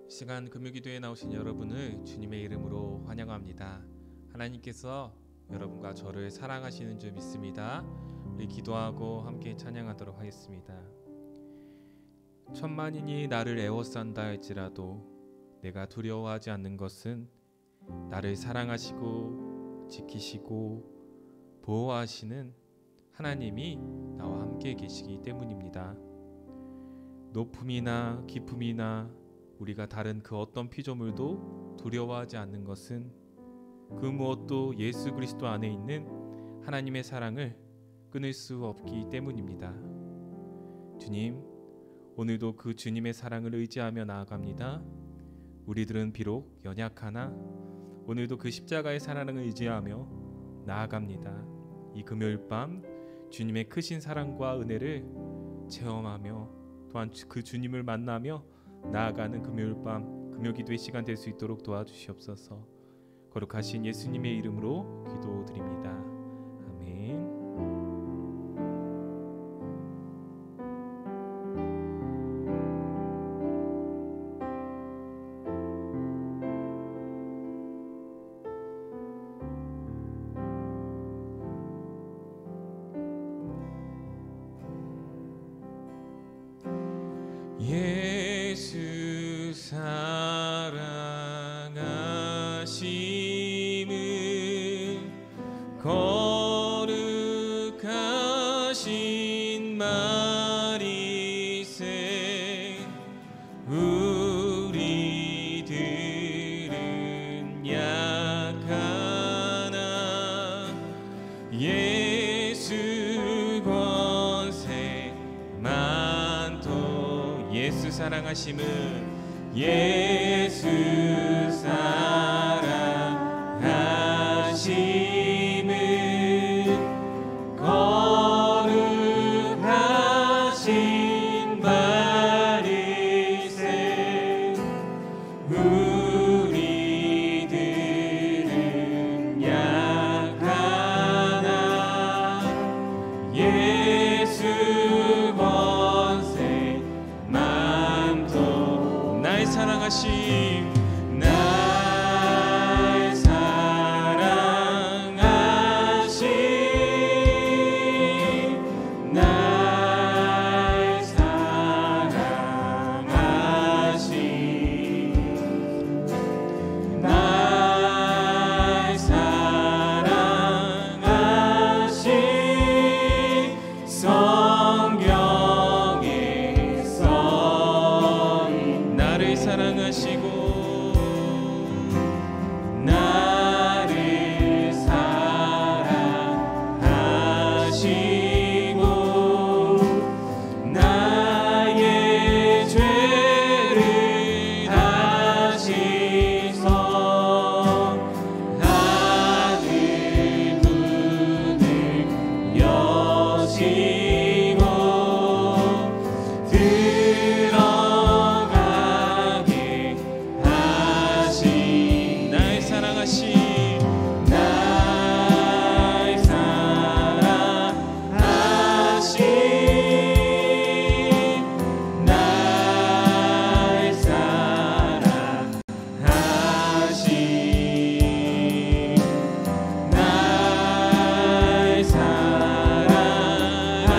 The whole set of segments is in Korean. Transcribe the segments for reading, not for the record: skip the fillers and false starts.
시간 금요기도에 나오신 여러분을 주님의 이름으로 환영합니다. 하나님께서 여러분과 저를 사랑하시는 줄 믿습니다. 우리 기도하고 함께 찬양하도록 하겠습니다. 천만인이 나를 에워싼다 할지라도 내가 두려워하지 않는 것은 나를 사랑하시고 지키시고 보호하시는 하나님이 나와 함께 계시기 때문입니다. 높음이나 깊음이나 우리가 다른 그 어떤 피조물도 두려워하지 않는 것은 그 무엇도 예수 그리스도 안에 있는 하나님의 사랑을 끊을 수 없기 때문입니다. 주님, 오늘도 그 주님의 사랑을 의지하며 나아갑니다. 우리들은 비록 연약하나 오늘도 그 십자가의 사랑을 의지하며 나아갑니다. 이 금요일 밤 주님의 크신 사랑과 은혜를 체험하며 또한 그 주님을 만나며 나아가는 금요일 밤 금요기도의 시간 될 수 있도록 도와주시옵소서. 거룩하신 예수님의 이름으로 기도드립니다. 아멘. 예수 사랑하심은 거룩하신 마리새 우리들은 약하나 예수 권세 많도 예수 사랑하심은 예수 사랑하심은 거룩하신 바리새 우리들은 약하나 예수 권세 많도 나의 사랑하심 나의 사랑하심 나의 사랑하심 나의 사랑하심 성경에 써인 나를 사랑하시고 나를 사랑하시고 나의 죄를 다시서 하늘 문을 여시고 들어가게 하신 나의 사랑하심 나의 사랑하심 나의 사랑하심 나의 사랑하심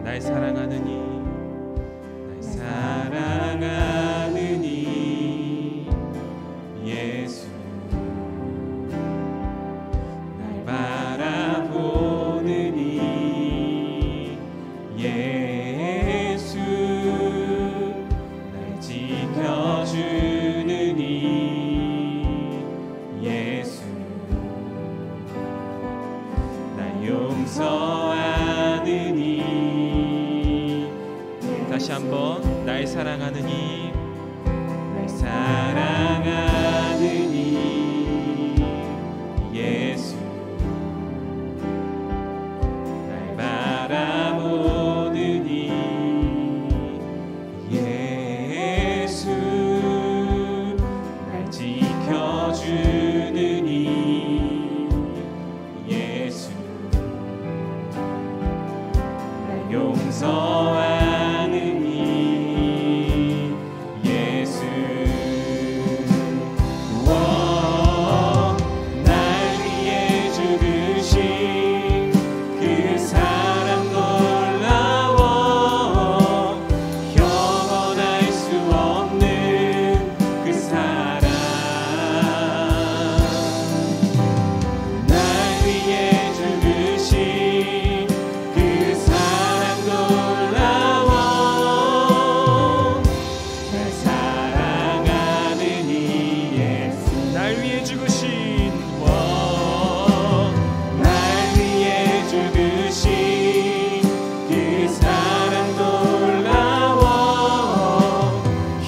날 사랑하느니 날 사랑하느니 예수 날 바라보느니 예수 날 지켜주느니 예수 날 용서하느니 다시 한번 날 사랑하느니 날 사랑하느니 예수 날 바라보느니 예수 날 지켜주느니 예수 날 용서하느니 예수 날 위해 죽으신 그 사랑 놀라워 영원할 수 없는 그 사랑 날 위해 죽으신 그 사랑 놀라워 날 사랑하느니 예수 날 위해 죽으신 날 위해 죽으신 그 사랑 놀라워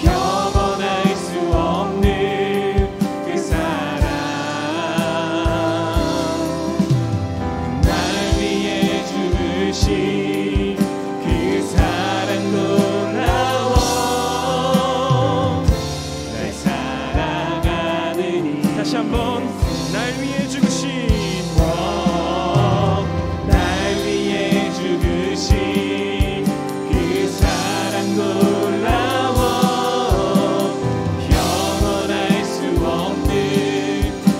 영원할 수 없는 그 사랑 날 위해 죽으신 그 사랑 놀라워 날 사랑하느니 다시 한번 날 위해 죽으신 날 위해 죽으신 그 사랑 놀라워 영원할 수 없는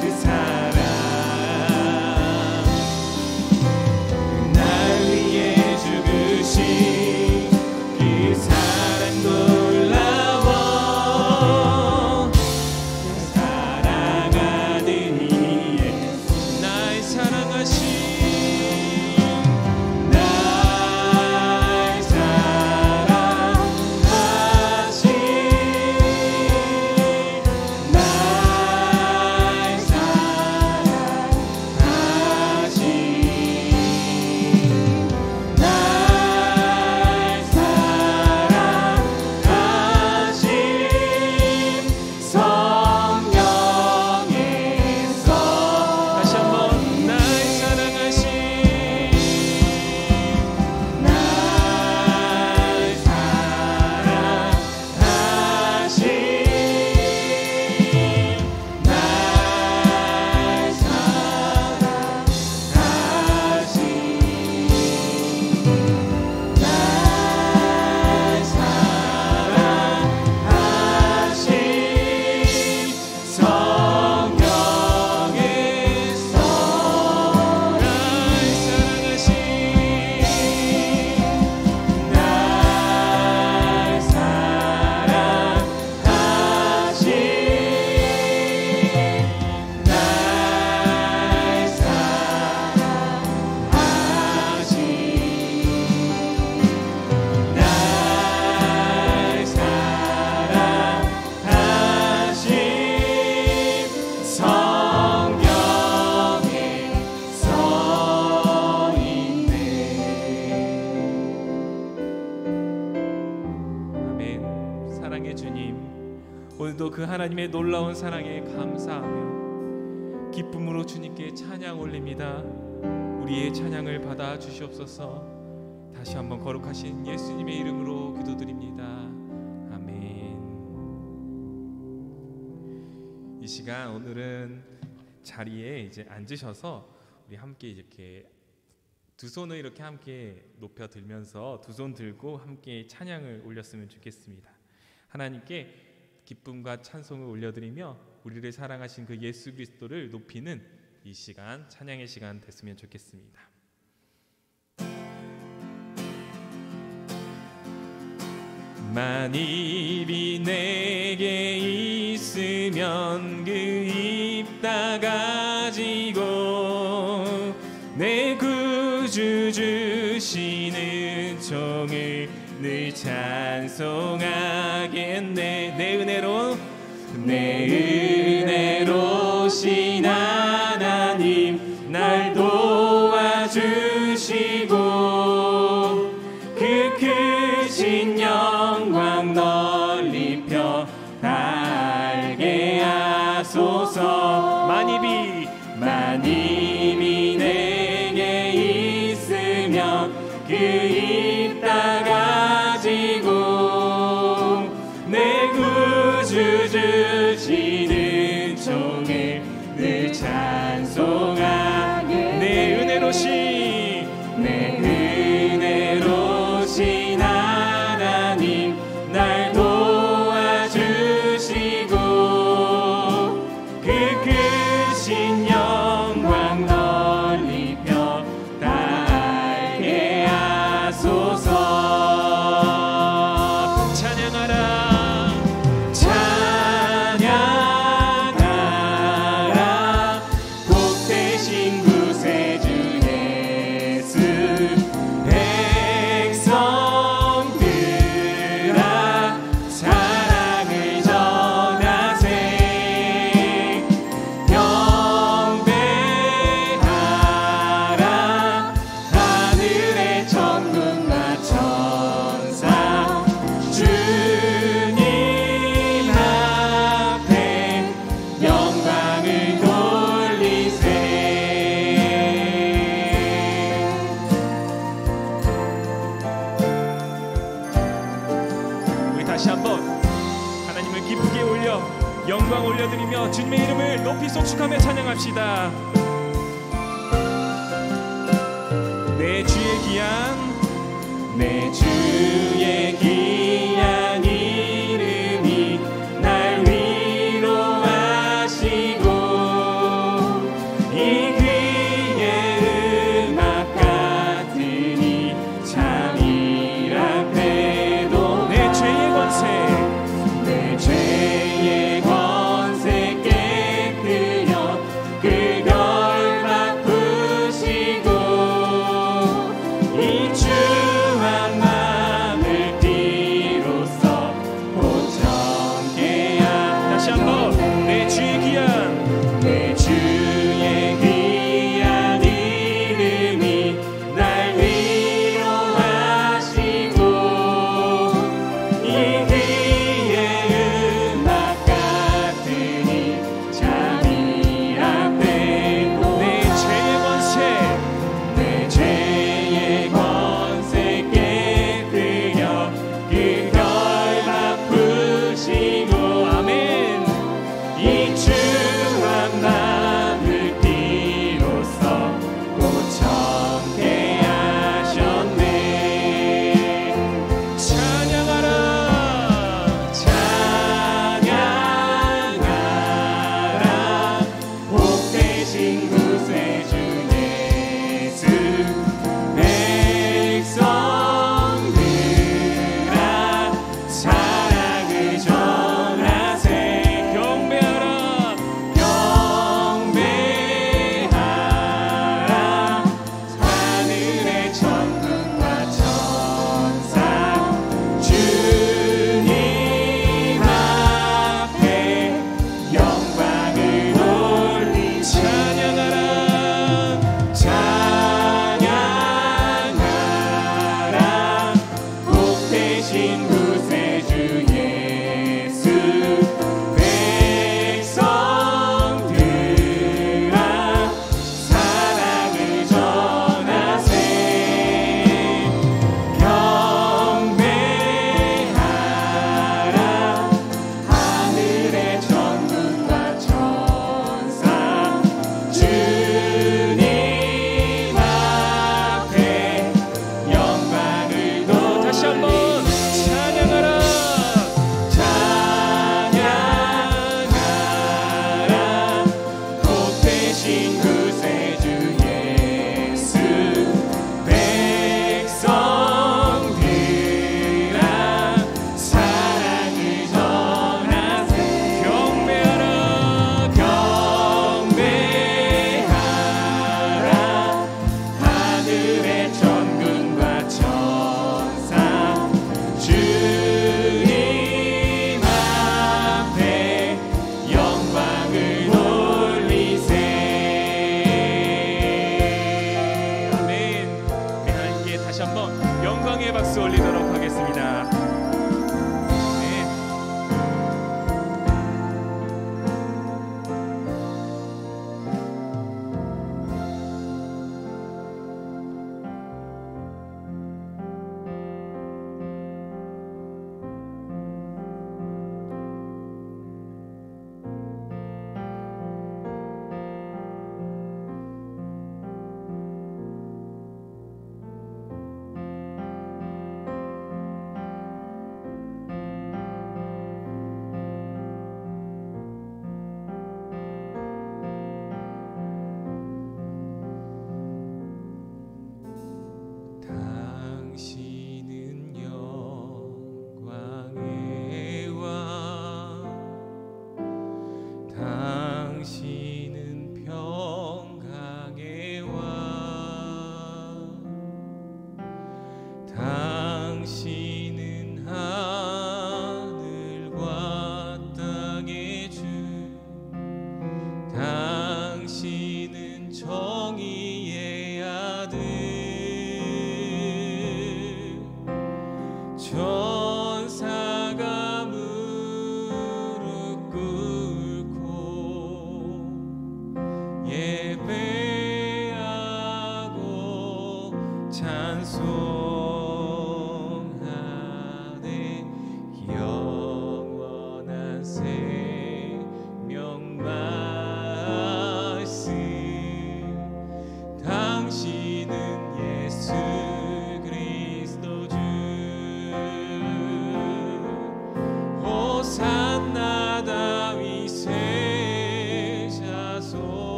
그 사랑 날 위해 죽으신 그 사랑 놀라워 날 사랑하느니 날 사랑하신 날 사랑하신 날 사랑하신 날 사랑하신 성령에서 다시 한번 날 사랑하신 날 사랑하신 날 사랑의 주님, 오늘도 그 하나님의 놀라운 사랑에 감사하며 기쁨으로 주님께 찬양 올립니다. 우리의 찬양을 받아 주시옵소서. 다시 한번 거룩하신 예수님의 이름으로 기도드립니다. 아멘. 이 시간 오늘은 자리에 이제 앉으셔서 우리 함께 이렇게 두 손을 이렇게 함께 높여 들면서 두 손 들고 함께 찬양을 올렸으면 좋겠습니다. 하나님께 기쁨과 찬송을 올려드리며 우리를 사랑하신 그 예수 그리스도를 높이는 이 시간, 찬양의 시간 됐으면 좋겠습니다. 만일이 내게 있으면 그 입 다 가지고 내 구주 주시는 종을 늘 찬송하겠네. 내 은혜로신 하나님 날 도와주시고 그 크신 영광 널리 펴 달게 하소서. 만입이 내게 있으면 그 입 다 가지고 내 구주 주시는 종을 늘 찬송하게. 내 은혜로신 하나님 날 도와주시고 그 크신 영광 널리 펴 달게 하소서. 찬양하라 복되신 구세주 예수. 백성들아 사랑을 전하세. 경배하라 하늘의 천군과 천사. 주님 앞에 영광을 돌리세. 우리 다시 한번 하나님을 기쁘게 올려 영광 올려드리며 주님의 이름을 높이 송축하며 찬양합시다. 내 주의 귀한 이름이 날 위로하시고 이 귀의 음악 같으니 잠이라해도 내 죄의 권세 깨뜨려 그 결박 푸시고 이 주한 마음을 띠로써 고정케 다시 한번 내 주의 귀한 이름이 날 위로하시고 이 귀의 음악 같으니 잠이라해도 내 죄의 권세 깨뜨려 그 결박 푸시고 아멘. 이 주한 마음을 띠로써 고정케 하셨네. 찬양하라 복되신 구세주 예수. 백성들아 사랑을 전하세. 경배하라 하늘의 천군과 천사. 주님 앞에 영광을 돌리 찬양하라 복되신 구세주 예수. 백성들아 사랑을 전하세. 경배하라 하늘의 천군과 천사. 주님 앞에 영광을 다시 한번 찬양 기도하겠습니다. 네.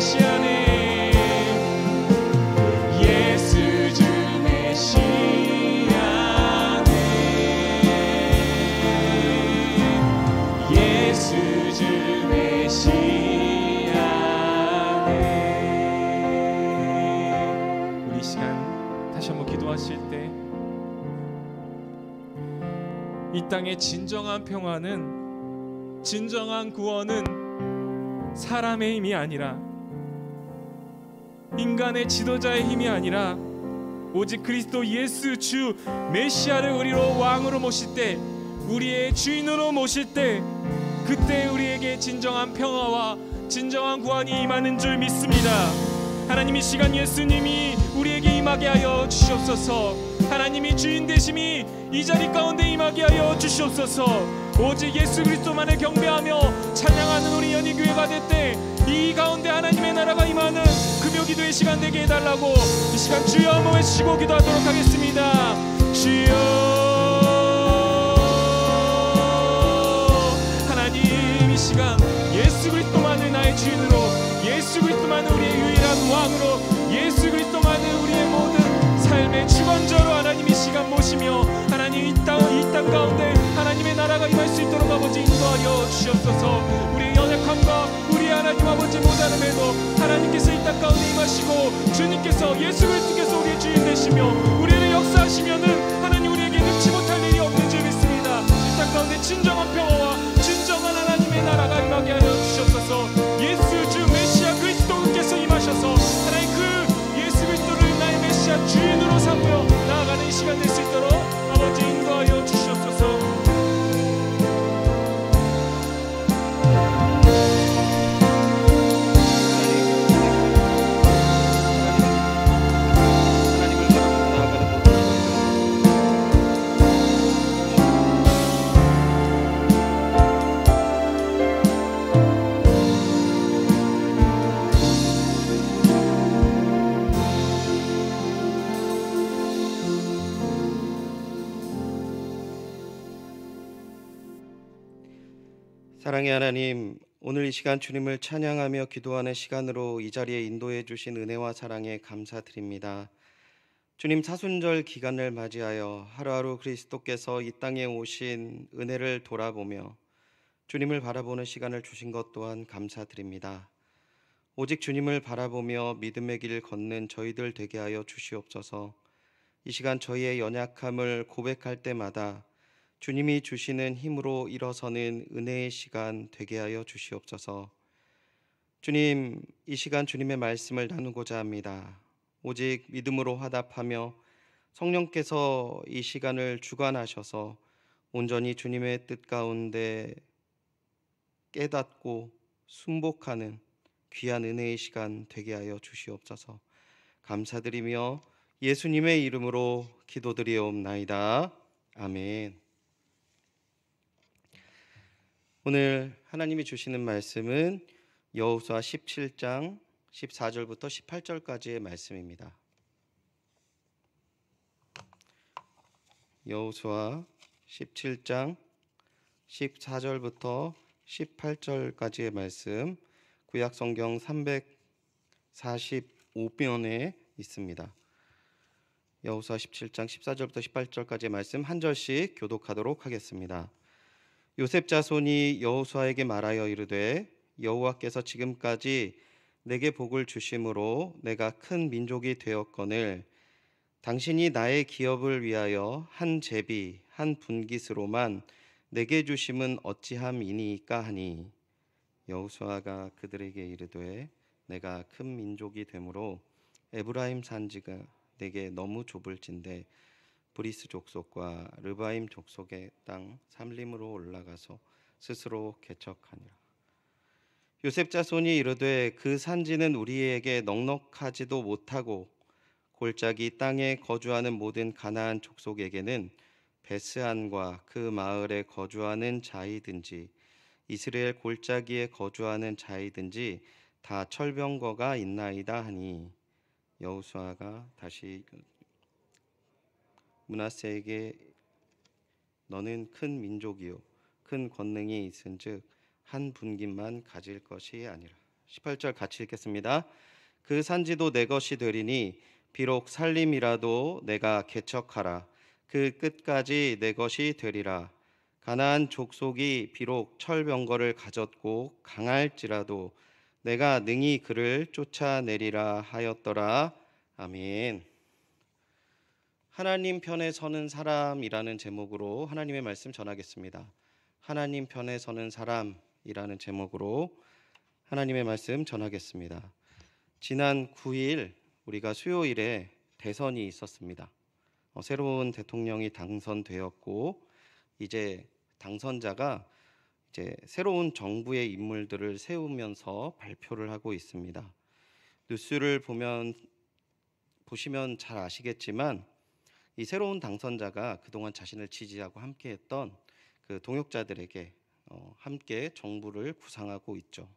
메시아네. 예수 주 메시아네. 예수 주 메시아네. 우리 시간 다시 한번 기도하실 때 이 땅의 진정한 평화는, 진정한 구원은 사람의 힘이 아니라, 인간의 지도자의 힘이 아니라 오직 그리스도 예수 주 메시아를 우리로 왕으로 모실 때, 우리의 주인으로 모실 때, 그때 우리에게 진정한 평화와 진정한 구원이 임하는 줄 믿습니다. 하나님, 이 시간 예수님이 우리에게 임하게 하여 주시옵소서. 하나님이 주인 되심이 이 자리 가운데 임하게 하여 주시옵소서. 오직 예수 그리스도만을 경배하며 찬양하는 우리 연희교회가 될 때 이 가운데 하나님의 나라가 임하는 금요기도의 시간 되게 해달라고 이 시간 주여 한번 외치고 기도하도록 하겠습니다. 주여, 하나님, 이 시간 예수 그리스도만을 나의 주인으로, 예수 그리스도만을 우리의 유일한 왕으로, 예수 만을 우리의 모든 삶의 주관자로 하나님 이 시간 모시며 하나님 이 땅 가운데 하나님의 나라가 임할 수 있도록 아버지 인도하여 주시옵소서. 우리의 연약함과 우리 하나님 아버지 못하음에도 하나님께서 이 땅 가운데 임하시고 주님께서 예수 그리스도께서 우리의 주인 되시며 우리를 역사하시면은 하나님 우리에게 능치 못할 일이 없는 줄 믿습니다. 이 땅 가운데 진정한 평화와 진정한 하나님의 나라가 임하게 하여 주시옵소서. 예수 주 메시아 그리스도께서 임하셔서 하나님 그 예수 그리스도를 나의 메시아 주인으로 삼으며 나아가는 이 시간 될 수 있도록 아버지 인도하여 주시옵소서. 사랑의 하나님, 오늘 이 시간 주님을 찬양하며 기도하는 시간으로 이 자리에 인도해 주신 은혜와 사랑에 감사드립니다. 주님, 사순절 기간을 맞이하여 하루하루 그리스도께서 이 땅에 오신 은혜를 돌아보며 주님을 바라보는 시간을 주신 것 또한 감사드립니다. 오직 주님을 바라보며 믿음의 길을 걷는 저희들 되게 하여 주시옵소서. 이 시간 저희의 연약함을 고백할 때마다 주님이 주시는 힘으로 일어서는 은혜의 시간 되게 하여 주시옵소서. 주님, 이 시간 주님의 말씀을 나누고자 합니다. 오직 믿음으로 화답하며 성령께서 이 시간을 주관하셔서 온전히 주님의 뜻 가운데 깨닫고 순복하는 귀한 은혜의 시간 되게 하여 주시옵소서. 감사드리며 예수님의 이름으로 기도드리옵나이다. 아멘. 오늘 하나님이 주시는 말씀은 여호수아 17장 14절부터 18절까지의 말씀입니다. 여호수아 17장 14절부터 18절까지의 말씀, 구약 성경 345편에 있습니다. 여호수아 17장 14절부터 18절까지의 말씀 한 절씩 교독하도록 하겠습니다. 요셉 자손이 여호수아에게 말하여 이르되 여호와께서 지금까지 내게 복을 주심으로 내가 큰 민족이 되었거늘 당신이 나의 기업을 위하여 한 제비 한 분깃으로만 내게 주심은 어찌함이니까 하니 여호수아가 그들에게 이르되 내가 큰 민족이 되므로 에브라임 산지가 내게 너무 좁을진대 브리스 족속과 르바임 족속의 땅 삼림으로 올라가서 스스로 개척하니라. 요셉 자손이 이르되 그 산지는 우리에게 넉넉하지도 못하고 골짜기 땅에 거주하는 모든 가나안 족속에게는 베스안과 그 마을에 거주하는 자이든지 이스라엘 골짜기에 거주하는 자이든지 다 철병거가 있나이다 하니 여호수아가 다시 므낫세에게 너는 큰 민족이요 큰 권능이 있은즉 한 분깃만 가질 것이 아니라. 18절 같이 읽겠습니다. 그 산지도 내 것이 되리니 비록 살림이라도 내가 개척하라. 그 끝까지 내 것이 되리라. 가나안 족속이 비록 철병거를 가졌고 강할지라도 내가 능히 그를 쫓아내리라 하였더라. 아멘. 하나님 편에 서는 사람이라는 제목으로 하나님의 말씀 전하겠습니다. 하나님 편에 서는 사람이라는 제목으로 하나님의 말씀 전하겠습니다. 지난 9일 우리가 수요일에 대선이 있었습니다. 새로운 대통령이 당선되었고 이제 당선자가 이제 새로운 정부의 인물들을 세우면서 발표를 하고 있습니다. 뉴스를 보시면 잘 아시겠지만 이 새로운 당선자가 그동안 자신을 지지하고 함께했던 그 동역자들에게 함께 정부를 구상하고 있죠.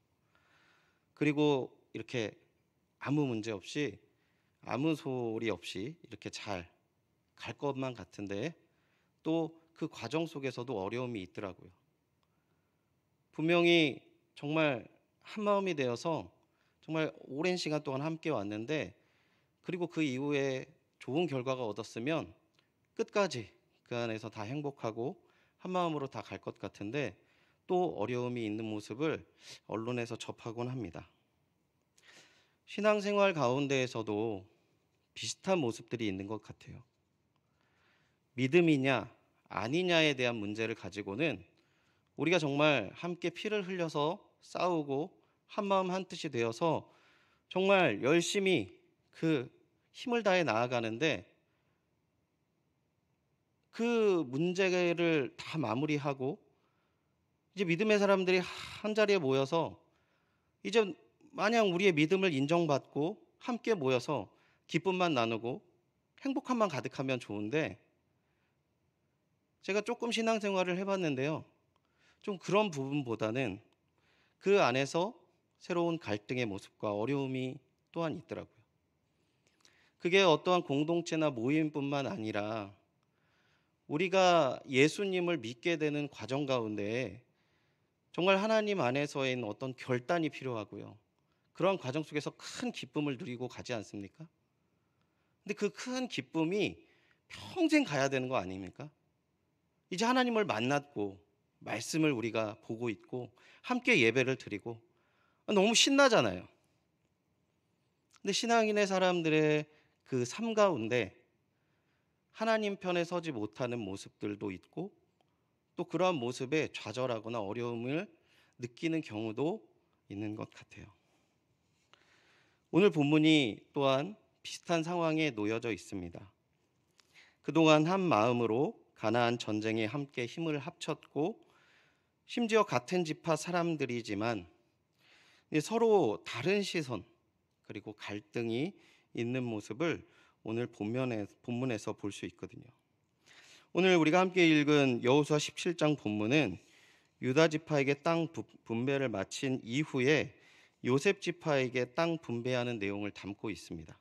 그리고 이렇게 아무 문제 없이 아무 소리 없이 이렇게 잘 갈 것만 같은데 또 그 과정 속에서도 어려움이 있더라고요. 분명히 정말 한 마음이 되어서 정말 오랜 시간 동안 함께 왔는데 그리고 그 이후에 좋은 결과가 얻었으면 끝까지 그 안에서 다 행복하고 한 마음으로 다 갈 것 같은데 또 어려움이 있는 모습을 언론에서 접하곤 합니다. 신앙생활 가운데에서도 비슷한 모습들이 있는 것 같아요. 믿음이냐 아니냐에 대한 문제를 가지고는 우리가 정말 함께 피를 흘려서 싸우고 한마음 한뜻이 되어서 정말 열심히 그 힘을 다해 나아가는데 그 문제를 다 마무리하고 이제 믿음의 사람들이 한자리에 모여서 이제 마냥 우리의 믿음을 인정받고 함께 모여서 기쁨만 나누고 행복함만 가득하면 좋은데 제가 조금 신앙생활을 해봤는데요. 좀 그런 부분보다는 그 안에서 새로운 갈등의 모습과 어려움이 또한 있더라고요. 그게 어떠한 공동체나 모임뿐만 아니라 우리가 예수님을 믿게 되는 과정 가운데 정말 하나님 안에서의 있는 어떤 결단이 필요하고요. 그런 과정 속에서 큰 기쁨을 누리고 가지 않습니까? 근데 그 큰 기쁨이 평생 가야 되는 거 아닙니까? 이제 하나님을 만났고 말씀을 우리가 보고 있고 함께 예배를 드리고 너무 신나잖아요. 근데 신앙인의 사람들의 그 삶 가운데 하나님 편에 서지 못하는 모습들도 있고 또 그러한 모습에 좌절하거나 어려움을 느끼는 경우도 있는 것 같아요. 오늘 본문이 또한 비슷한 상황에 놓여져 있습니다. 그동안 한 마음으로 가나안 전쟁에 함께 힘을 합쳤고 심지어 같은 지파 사람들이지만 서로 다른 시선 그리고 갈등이 있는 모습을 오늘 본문에서 볼 수 있거든요. 오늘 우리가 함께 읽은 여호수아 17장 본문은 유다 지파에게 땅 분배를 마친 이후에 요셉 지파에게 땅 분배하는 내용을 담고 있습니다.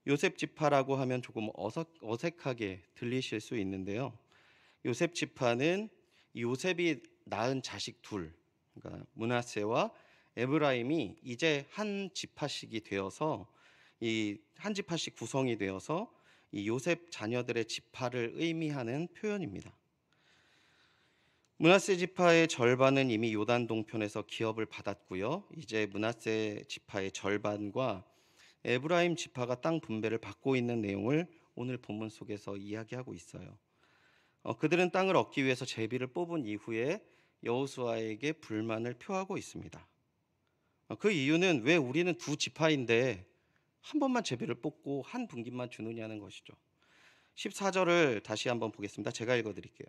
요셉 지파라고 하면 조금 어색하게 들리실 수 있는데요. 요셉 지파는 요셉이 낳은 자식 둘, 그러니까 므낫세와 에브라임이 이제 한 지파씩이 되어서 이 한 지파씩 구성이 되어서 이 요셉 자녀들의 지파를 의미하는 표현입니다. 므낫세 지파의 절반은 이미 요단 동편에서 기업을 받았고요. 이제 므낫세 지파의 절반과 에브라임 지파가 땅 분배를 받고 있는 내용을 오늘 본문 속에서 이야기하고 있어요. 그들은 땅을 얻기 위해서 제비를 뽑은 이후에 여호수아에게 불만을 표하고 있습니다. 그 이유는 왜 우리는 두 지파인데 한 번만 제비를 뽑고 한 분깃만 주느냐는 것이죠. 14절을 다시 한번 보겠습니다. 제가 읽어드릴게요.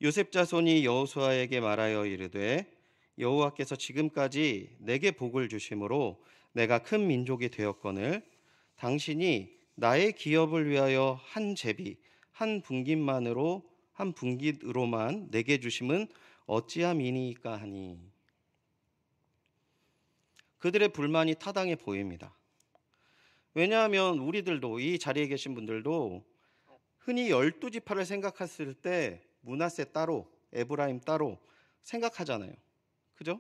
요셉 자손이 여호수아에게 말하여 이르되 여호와께서 지금까지 내게 복을 주심으로 내가 큰 민족이 되었거늘 당신이 나의 기업을 위하여 한 제비 한 분깃으로만 내게 주심은 어찌함이니까 하니. 그들의 불만이 타당해 보입니다. 왜냐하면 우리들도 이 자리에 계신 분들도 흔히 12지파를 생각했을 때 므낫세 따로 에브라임 따로 생각하잖아요. 그죠?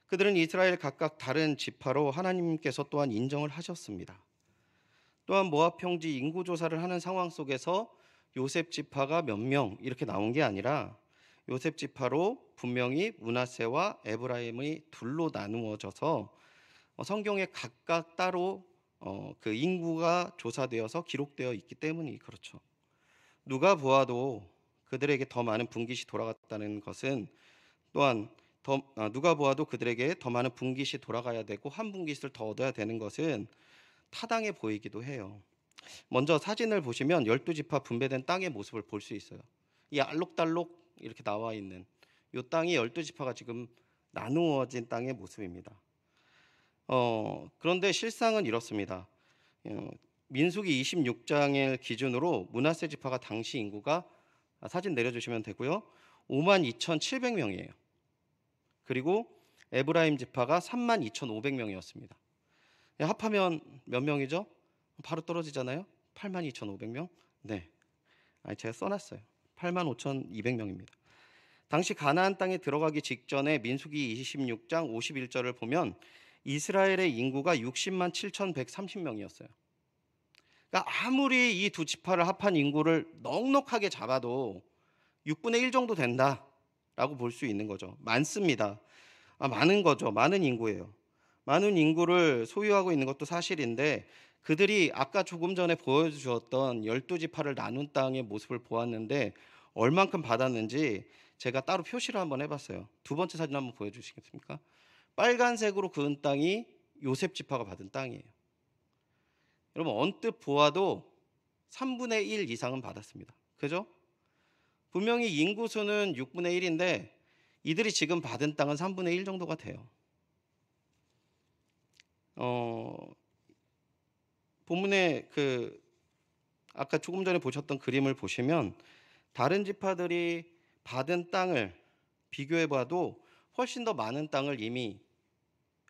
그들은 이스라엘 각각 다른 지파로 하나님께서 또한 인정을 하셨습니다. 또한 모압 평지 인구 조사를 하는 상황 속에서 요셉 지파가 몇 명 이렇게 나온 게 아니라 요셉 지파로 분명히 므낫세와 에브라임이 둘로 나누어져서 성경에 각각 따로 그 인구가 조사되어서 기록되어 있기 때문이 그렇죠. 누가 보아도 그들에게 더 많은 분깃이 돌아갔다는 것은 또한 누가 보아도 그들에게 더 많은 분깃이 돌아가야 되고 한 분깃을 더 얻어야 되는 것은 타당해 보이기도 해요. 먼저 사진을 보시면 12지파 분배된 땅의 모습을 볼 수 있어요. 이 알록달록 이렇게 나와 있는 이 땅이 12지파가 지금 나누어진 땅의 모습입니다. 그런데 실상은 이렇습니다. 민수기 26장을 기준으로 므낫세 지파가 당시 인구가 사진 내려주시면 되고요. 52,700명이에요. 그리고 에브라임 지파가 32,500명이었습니다. 합하면 몇 명이죠? 바로 떨어지잖아요. 82,500명. 네, 제가 써놨어요. 85,200명입니다. 당시 가나안 땅에 들어가기 직전에 민수기 26장 51절을 보면 이스라엘의 인구가 60만 7,130명이었어요. 그러니까 아무리 이 두 지파를 합한 인구를 넉넉하게 잡아도 6분의 1 정도 된다라고 볼 수 있는 거죠. 많습니다. 많은 거죠. 많은 인구예요. 많은 인구를 소유하고 있는 것도 사실인데 그들이 아까 조금 전에 보여주었던 12지파를 나눈 땅의 모습을 보았는데 얼만큼 받았는지 제가 따로 표시를 한번 해봤어요. 두 번째 사진 한번 보여주시겠습니까? 빨간색으로 그은 땅이 요셉 지파가 받은 땅이에요. 여러분 언뜻 보아도 3분의 1 이상은 받았습니다. 그죠? 분명히 인구수는 6분의 1인데 이들이 지금 받은 땅은 3분의 1 정도가 돼요. 본문에 아까 조금 전에 보셨던 그림을 보시면 다른 지파들이 받은 땅을 비교해 봐도 훨씬 더 많은 땅을 이미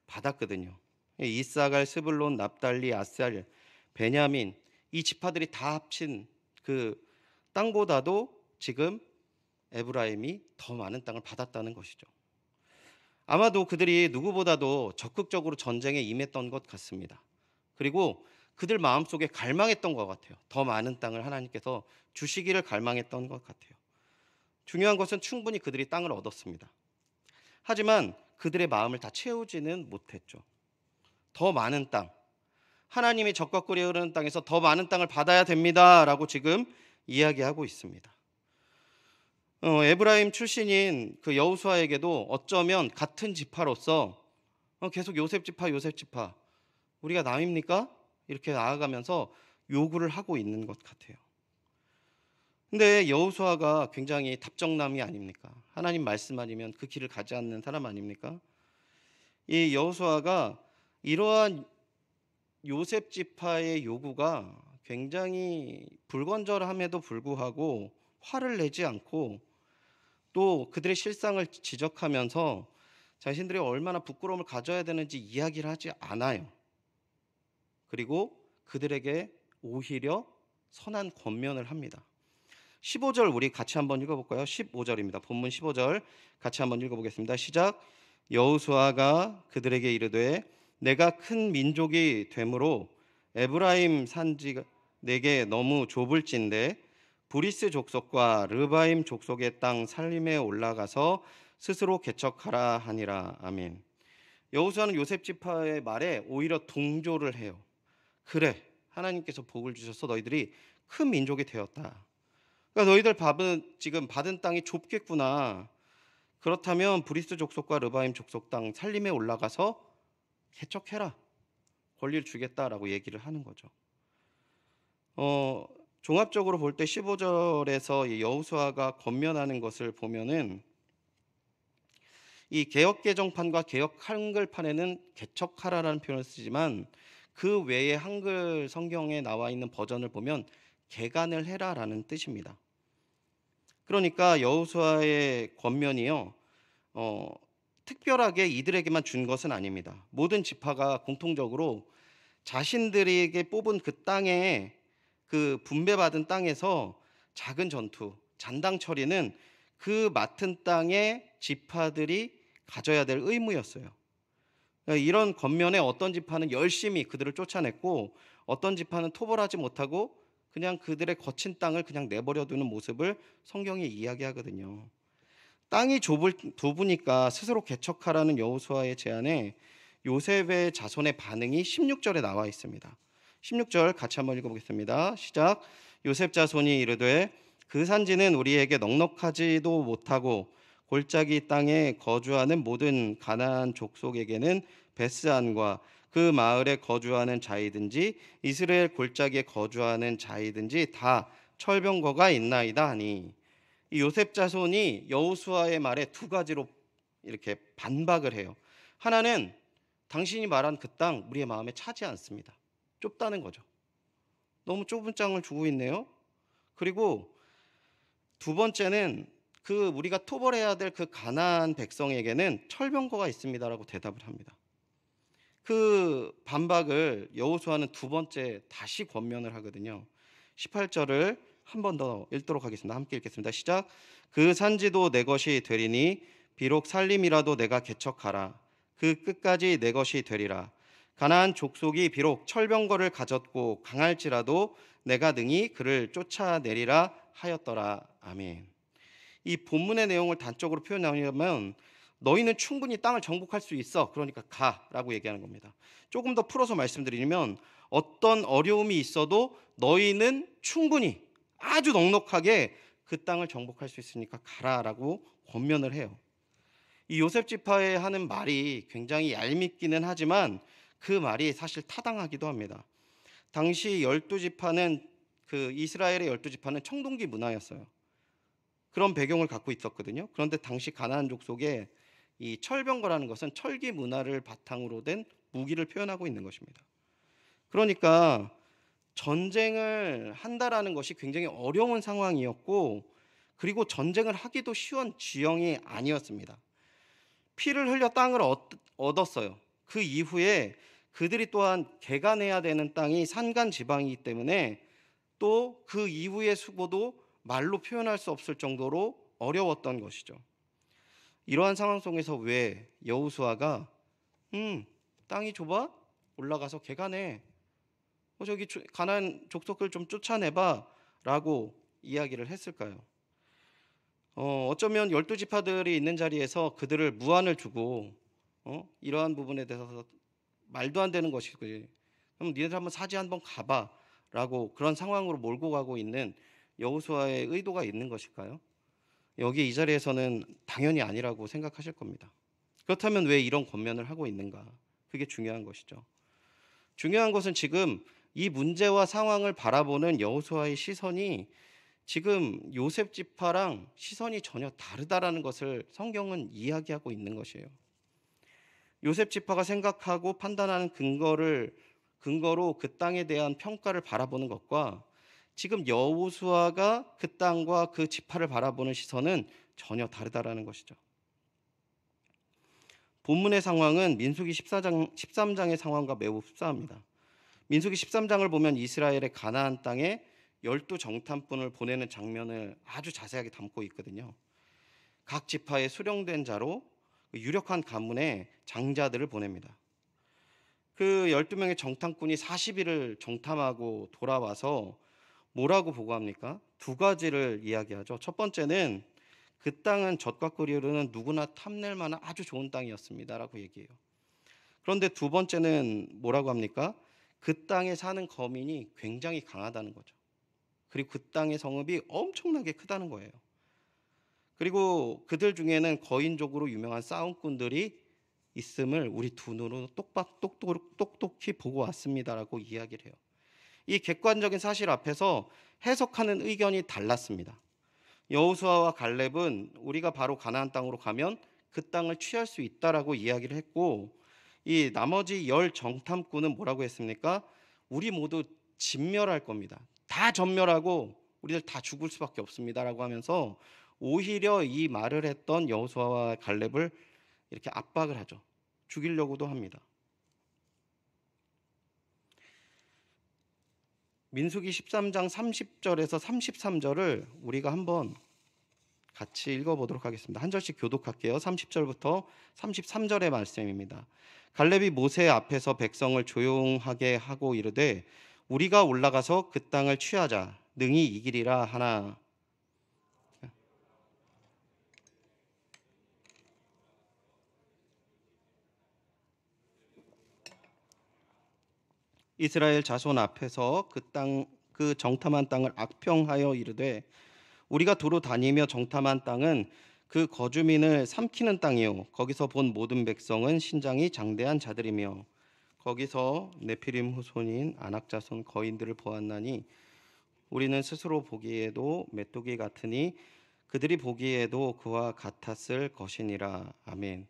받았거든요. 이사갈, 스불론, 납달리, 아셀, 베냐민 이 지파들이 다 합친 그 땅보다도 지금 에브라임이 더 많은 땅을 받았다는 것이죠. 아마도 그들이 누구보다도 적극적으로 전쟁에 임했던 것 같습니다. 그리고 그들 마음속에 갈망했던 것 같아요. 더 많은 땅을 하나님께서 주시기를 갈망했던 것 같아요. 중요한 것은 충분히 그들이 땅을 얻었습니다. 하지만 그들의 마음을 다 채우지는 못했죠. 더 많은 땅, 하나님이 적과 꿀이 흐르는 땅에서 더 많은 땅을 받아야 됩니다라고 지금 이야기하고 있습니다. 에브라임 출신인 그 여호수아에게도 어쩌면 같은 지파로서 계속 요셉 지파 우리가 남입니까? 이렇게 나아가면서 요구를 하고 있는 것 같아요. 근데 여호수아가 굉장히 답정남이 아닙니까? 하나님 말씀 아니면 그 길을 가지 않는 사람 아닙니까? 이 여호수아가 이러한 요셉 지파의 요구가 굉장히 불건전함에도 불구하고 화를 내지 않고 또 그들의 실상을 지적하면서 자신들이 얼마나 부끄러움을 가져야 되는지 이야기를 하지 않아요. 그리고 그들에게 오히려 선한 권면을 합니다. 15절 우리 같이 한번 읽어볼까요? 15절입니다. 본문 15절 같이 한번 읽어보겠습니다. 시작. 여호수아가 그들에게 이르되 내가 큰 민족이 되므로 에브라임 산지가 내게 너무 좁을진데 브리스 족속과 르바임 족속의 땅 살림에 올라가서 스스로 개척하라 하니라. 아멘. 여호수아는 요셉 지파의 말에 오히려 동조를 해요. 그래, 하나님께서 복을 주셔서 너희들이 큰 민족이 되었다. 그러니까 너희들 지금 받은 땅이 좁겠구나. 그렇다면 브리스 족속과 르바임 족속 땅 살림에 올라가서 개척해라. 권리를 주겠다라고 얘기를 하는 거죠. 종합적으로 볼 때 15절에서 여호수아가 권면하는 것을 보면은 이 개역 개정판과 개역 한글판에는 개척하라라는 표현을 쓰지만 그 외에 한글 성경에 나와 있는 버전을 보면 개간을 해라라는 뜻입니다. 그러니까 여호수아의 권면이요, 특별하게 이들에게만 준 것은 아닙니다. 모든 지파가 공통적으로 자신들에게 뽑은 그 땅에 그 분배받은 땅에서 작은 전투, 잔당 처리는 그 맡은 땅의 지파들이 가져야 될 의무였어요. 이런 겉면에 어떤 지파는 열심히 그들을 쫓아냈고 어떤 지파는 토벌하지 못하고 그냥 그들의 거친 땅을 그냥 내버려두는 모습을 성경이 이야기하거든요. 땅이 좁으니까 스스로 개척하라는 여호수아의 제안에 요셉의 자손의 반응이 16절에 나와 있습니다. 16절 같이 한번 읽어보겠습니다. 시작. 요셉 자손이 이르되 그 산지는 우리에게 넉넉하지도 못하고 골짜기 땅에 거주하는 모든 가나안 족속에게는 베스안과 그 마을에 거주하는 자이든지 이스라엘 골짜기에 거주하는 자이든지 다 철병거가 있나이다 하니, 이 요셉 자손이 여호수아의 말에 두 가지로 이렇게 반박을 해요. 하나는 당신이 말한 그 땅 우리의 마음에 차지 않습니다. 좁다는 거죠. 너무 좁은 땅을 주고 있네요. 그리고 두 번째는 그 우리가 토벌해야 될 그 가나안 백성에게는 철병거가 있습니다라고 대답을 합니다. 그 반박을 여호수아는 두 번째 다시 권면을 하거든요. 18절을 한 번 더 읽도록 하겠습니다. 함께 읽겠습니다. 시작. 그 산지도 내 것이 되리니 비록 살림이라도 내가 개척하라. 그 끝까지 내 것이 되리라. 가나안 족속이 비록 철병거를 가졌고 강할지라도 내가 능히 그를 쫓아내리라 하였더라. 아멘. 이 본문의 내용을 단적으로 표현하려면 너희는 충분히 땅을 정복할 수 있어. 그러니까 가라고 얘기하는 겁니다. 조금 더 풀어서 말씀드리면 어떤 어려움이 있어도 너희는 충분히 아주 넉넉하게 그 땅을 정복할 수 있으니까 가라라고 권면을 해요. 이 요셉 지파에 하는 말이 굉장히 얄밉기는 하지만 그 말이 사실 타당하기도 합니다. 당시 12지파는 그 이스라엘의 12지파는 청동기 문화였어요. 그런 배경을 갖고 있었거든요. 그런데 당시 가나안 족속에 이 철병거라는 것은 철기 문화를 바탕으로 된 무기를 표현하고 있는 것입니다. 그러니까 전쟁을 한다라는 것이 굉장히 어려운 상황이었고, 그리고 전쟁을 하기도 쉬운 지형이 아니었습니다. 피를 흘려 땅을 얻었어요. 그 이후에 그들이 또한 개간해야 되는 땅이 산간 지방이기 때문에 또 그 이후의 수고도 말로 표현할 수 없을 정도로 어려웠던 것이죠. 이러한 상황 속에서 왜 여호수아가 땅이 좁아? 올라가서 개간해. 저기 가나안 족속을 좀 쫓아내봐 라고 이야기를 했을까요? 어쩌면 12지파들이 있는 자리에서 그들을 무안을 주고 이러한 부분에 대해서 말도 안 되는 것이고, 그럼 니네들 한번 사지 한번 가봐 라고 그런 상황으로 몰고 가고 있는 여호수아의 의도가 있는 것일까요? 여기 이 자리에서는 당연히 아니라고 생각하실 겁니다. 그렇다면 왜 이런 권면을 하고 있는가? 그게 중요한 것이죠. 중요한 것은 지금 이 문제와 상황을 바라보는 여호수아의 시선이 지금 요셉 지파랑 시선이 전혀 다르다라는 것을 성경은 이야기하고 있는 것이에요. 요셉 지파가 생각하고 판단하는 근거로 그 땅에 대한 평가를 바라보는 것과 지금 여호수아가 그 땅과 그 지파를 바라보는 시선은 전혀 다르다라는 것이죠. 본문의 상황은 민수기 13장의 상황과 매우 흡사합니다. 민수기 13장을 보면 이스라엘의 가나안 땅에 12정탐꾼을 보내는 장면을 아주 자세하게 담고 있거든요. 각 지파의 수령된 자로 유력한 가문의 장자들을 보냅니다. 그 12명의 정탐꾼이 40일을 정탐하고 돌아와서 뭐라고 보고합니까? 두 가지를 이야기하죠. 첫 번째는 그 땅은 젖과 꿀이 흐르는 누구나 탐낼 만한 아주 좋은 땅이었습니다라고 얘기해요. 그런데 두 번째는 뭐라고 합니까? 그 땅에 사는 거민이 굉장히 강하다는 거죠. 그리고 그 땅의 성읍이 엄청나게 크다는 거예요. 그리고 그들 중에는 거인족으로 유명한 싸움꾼들이 있음을 우리 두 눈으로 똑똑히 보고 왔습니다라고 이야기를 해요. 이 객관적인 사실 앞에서 해석하는 의견이 달랐습니다. 여호수아와 갈렙은 우리가 바로 가나안 땅으로 가면 그 땅을 취할 수 있다라고 이야기를 했고, 이 나머지 10 정탐꾼은 뭐라고 했습니까? 우리 모두 진멸할 겁니다. 다 전멸하고 우리들 다 죽을 수밖에 없습니다라고 하면서 오히려 이 말을 했던 여호수아와 갈렙을 이렇게 압박을 하죠. 죽이려고도 합니다. 민수기 13장 30절에서 33절을 우리가 한번 같이 읽어보도록 하겠습니다. 한 절씩 교독할게요. 30절부터 33절의 말씀입니다. 갈렙이 모세 앞에서 백성을 조용하게 하고 이르되 우리가 올라가서 그 땅을 취하자 능히 이기리라 하나. 이스라엘 자손 앞에서 그 정탐한 땅을 악평하여 이르되 우리가 두루 다니며 정탐한 땅은 그 거주민을 삼키는 땅이요 거기서 본 모든 백성은 신장이 장대한 자들이며 거기서 네피림 후손인 아낙 자손 거인들을 보았나니 우리는 스스로 보기에도 메뚜기 같으니 그들이 보기에도 그와 같았을 것이니라. 아멘.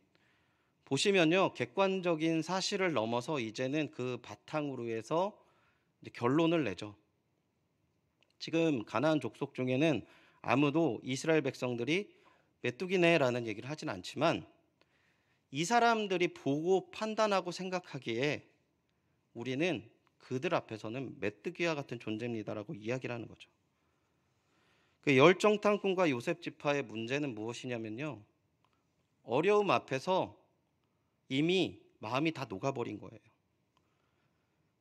보시면요, 객관적인 사실을 넘어서 이제는 그 바탕으로 해서 이제 결론을 내죠. 지금 가나안 족속 중에는 아무도 이스라엘 백성들이 메뚜기네라는 얘기를 하진 않지만 이 사람들이 보고 판단하고 생각하기에 우리는 그들 앞에서는 메뚜기와 같은 존재입니다라고 이야기를 하는 거죠. 그 열정탐꾼과 요셉 지파의 문제는 무엇이냐면요, 어려움 앞에서 이미 마음이 다 녹아버린 거예요.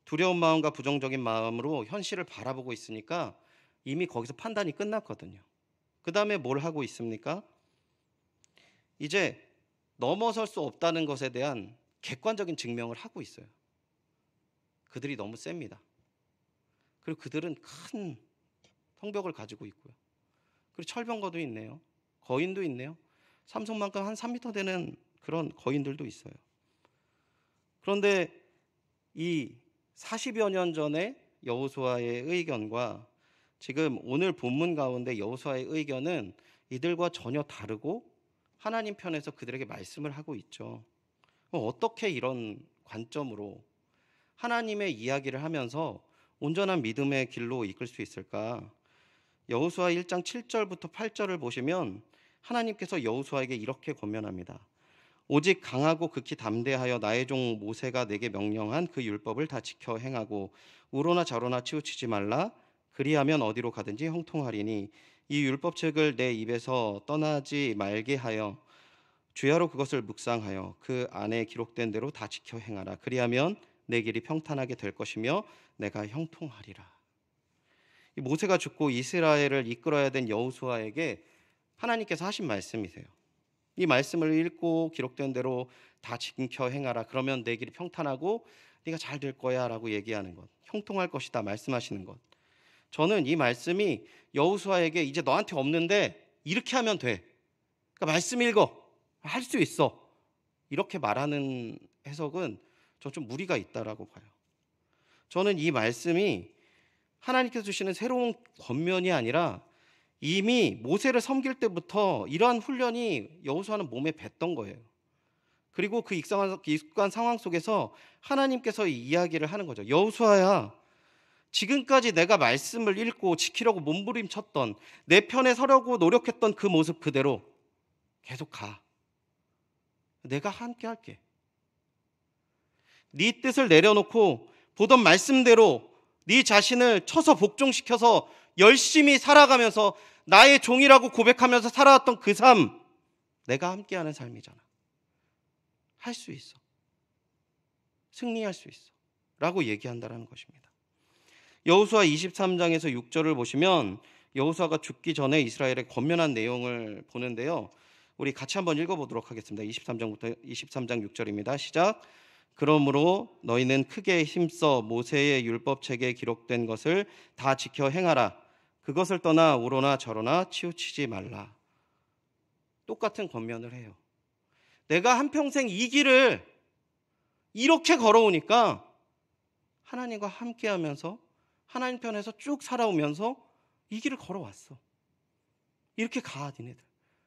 두려운 마음과 부정적인 마음으로 현실을 바라보고 있으니까 이미 거기서 판단이 끝났거든요. 그 다음에 뭘 하고 있습니까? 이제 넘어설 수 없다는 것에 대한 객관적인 증명을 하고 있어요. 그들이 너무 셉니다. 그리고 그들은 큰 성벽을 가지고 있고요. 그리고 철병거도 있네요. 거인도 있네요. 삼손만큼 한 3m 되는 그런 거인들도 있어요. 그런데 이 40여 년 전에 여호수아의 의견과 지금 오늘 본문 가운데 여호수아의 의견은 이들과 전혀 다르고 하나님 편에서 그들에게 말씀을 하고 있죠. 어떻게 이런 관점으로 하나님의 이야기를 하면서 온전한 믿음의 길로 이끌 수 있을까? 여호수아 1장 7절부터 8절을 보시면 하나님께서 여호수아에게 이렇게 권면합니다. 오직 강하고 극히 담대하여 나의 종 모세가 내게 명령한 그 율법을 다 지켜 행하고 우로나 좌로나 치우치지 말라. 그리하면 어디로 가든지 형통하리니 이 율법책을 내 입에서 떠나지 말게 하여 주야로 그것을 묵상하여 그 안에 기록된 대로 다 지켜 행하라. 그리하면 내 길이 평탄하게 될 것이며 내가 형통하리라. 이 모세가 죽고 이스라엘을 이끌어야 된 여호수아에게 하나님께서 하신 말씀이세요. 이 말씀을 읽고 기록된 대로 다 지켜 행하라. 그러면 내 길이 평탄하고 네가 잘 될 거야 라고 얘기하는 것, 형통할 것이다 말씀하시는 것. 저는 이 말씀이 여호수아에게 이제 너한테 없는데 이렇게 하면 돼, 그러니까 말씀 읽어, 할 수 있어, 이렇게 말하는 해석은 저 좀 무리가 있다라고 봐요. 저는 이 말씀이 하나님께서 주시는 새로운 권면이 아니라 이미 모세를 섬길 때부터 이러한 훈련이 여호수아는 몸에 뱄던 거예요. 그리고 그 익숙한 상황 속에서 하나님께서 이야기를 하는 거죠. 여호수아야, 지금까지 내가 말씀을 읽고 지키려고 몸부림쳤던, 내 편에 서려고 노력했던 그 모습 그대로 계속 가. 내가 함께 할게. 네 뜻을 내려놓고 보던 말씀대로 네 자신을 쳐서 복종시켜서 열심히 살아가면서 나의 종이라고 고백하면서 살아왔던 그 삶, 내가 함께하는 삶이잖아. 할 수 있어. 승리할 수 있어. 라고 얘기한다는 것입니다. 여호수아 23장에서 6절을 보시면 여호수아가 죽기 전에 이스라엘에 권면한 내용을 보는데요. 우리 같이 한번 읽어보도록 하겠습니다. 23장 6절입니다. 시작. 그러므로 너희는 크게 힘써 모세의 율법책에 기록된 것을 다 지켜 행하라. 그것을 떠나 우로나 저로나 치우치지 말라. 똑같은 권면을 해요. 내가 한평생 이 길을 이렇게 걸어오니까 하나님과 함께하면서 하나님 편에서 쭉 살아오면서 이 길을 걸어왔어. 이렇게 가, 니네들.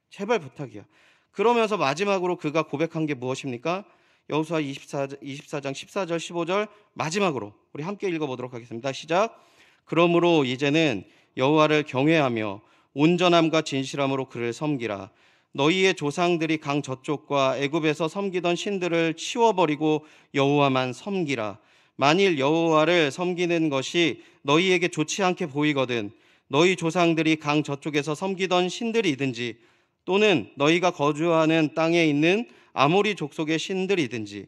제발 부탁이야. 그러면서 마지막으로 그가 고백한 게 무엇입니까? 여호수아 24장 14절 15절 마지막으로 우리 함께 읽어보도록 하겠습니다. 시작. 그러므로 이제는 여호와를 경외하며 온전함과 진실함으로 그를 섬기라. 너희의 조상들이 강 저쪽과 애굽에서 섬기던 신들을 치워버리고 여호와만 섬기라. 만일 여호와를 섬기는 것이 너희에게 좋지 않게 보이거든 너희 조상들이 강 저쪽에서 섬기던 신들이든지 또는 너희가 거주하는 땅에 있는 아모리 족속의 신들이든지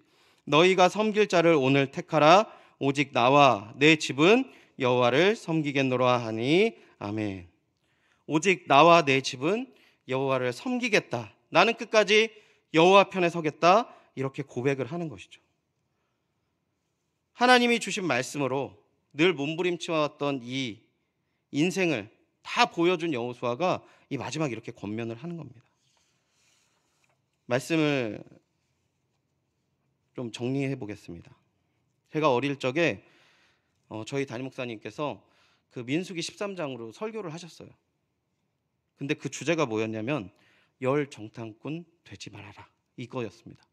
너희가 섬길 자를 오늘 택하라. 오직 나와 내 집은 여호와를 섬기겠노라 하니. 아멘. 오직 나와 내 집은 여호와를 섬기겠다. 나는 끝까지 여호와 편에 서겠다. 이렇게 고백을 하는 것이죠. 하나님이 주신 말씀으로 늘 몸부림쳐왔던 이 인생을 다 보여준 여호수아가 이 마지막 이렇게 권면을 하는 겁니다. 말씀을 좀 정리해 보겠습니다. 제가 어릴 적에 저희 담임 목사님께서 그 민수기 13장으로 설교를 하셨어요. 근데 그 주제가 뭐였냐면 열 정탐꾼 되지 말아라, 이거였습니다.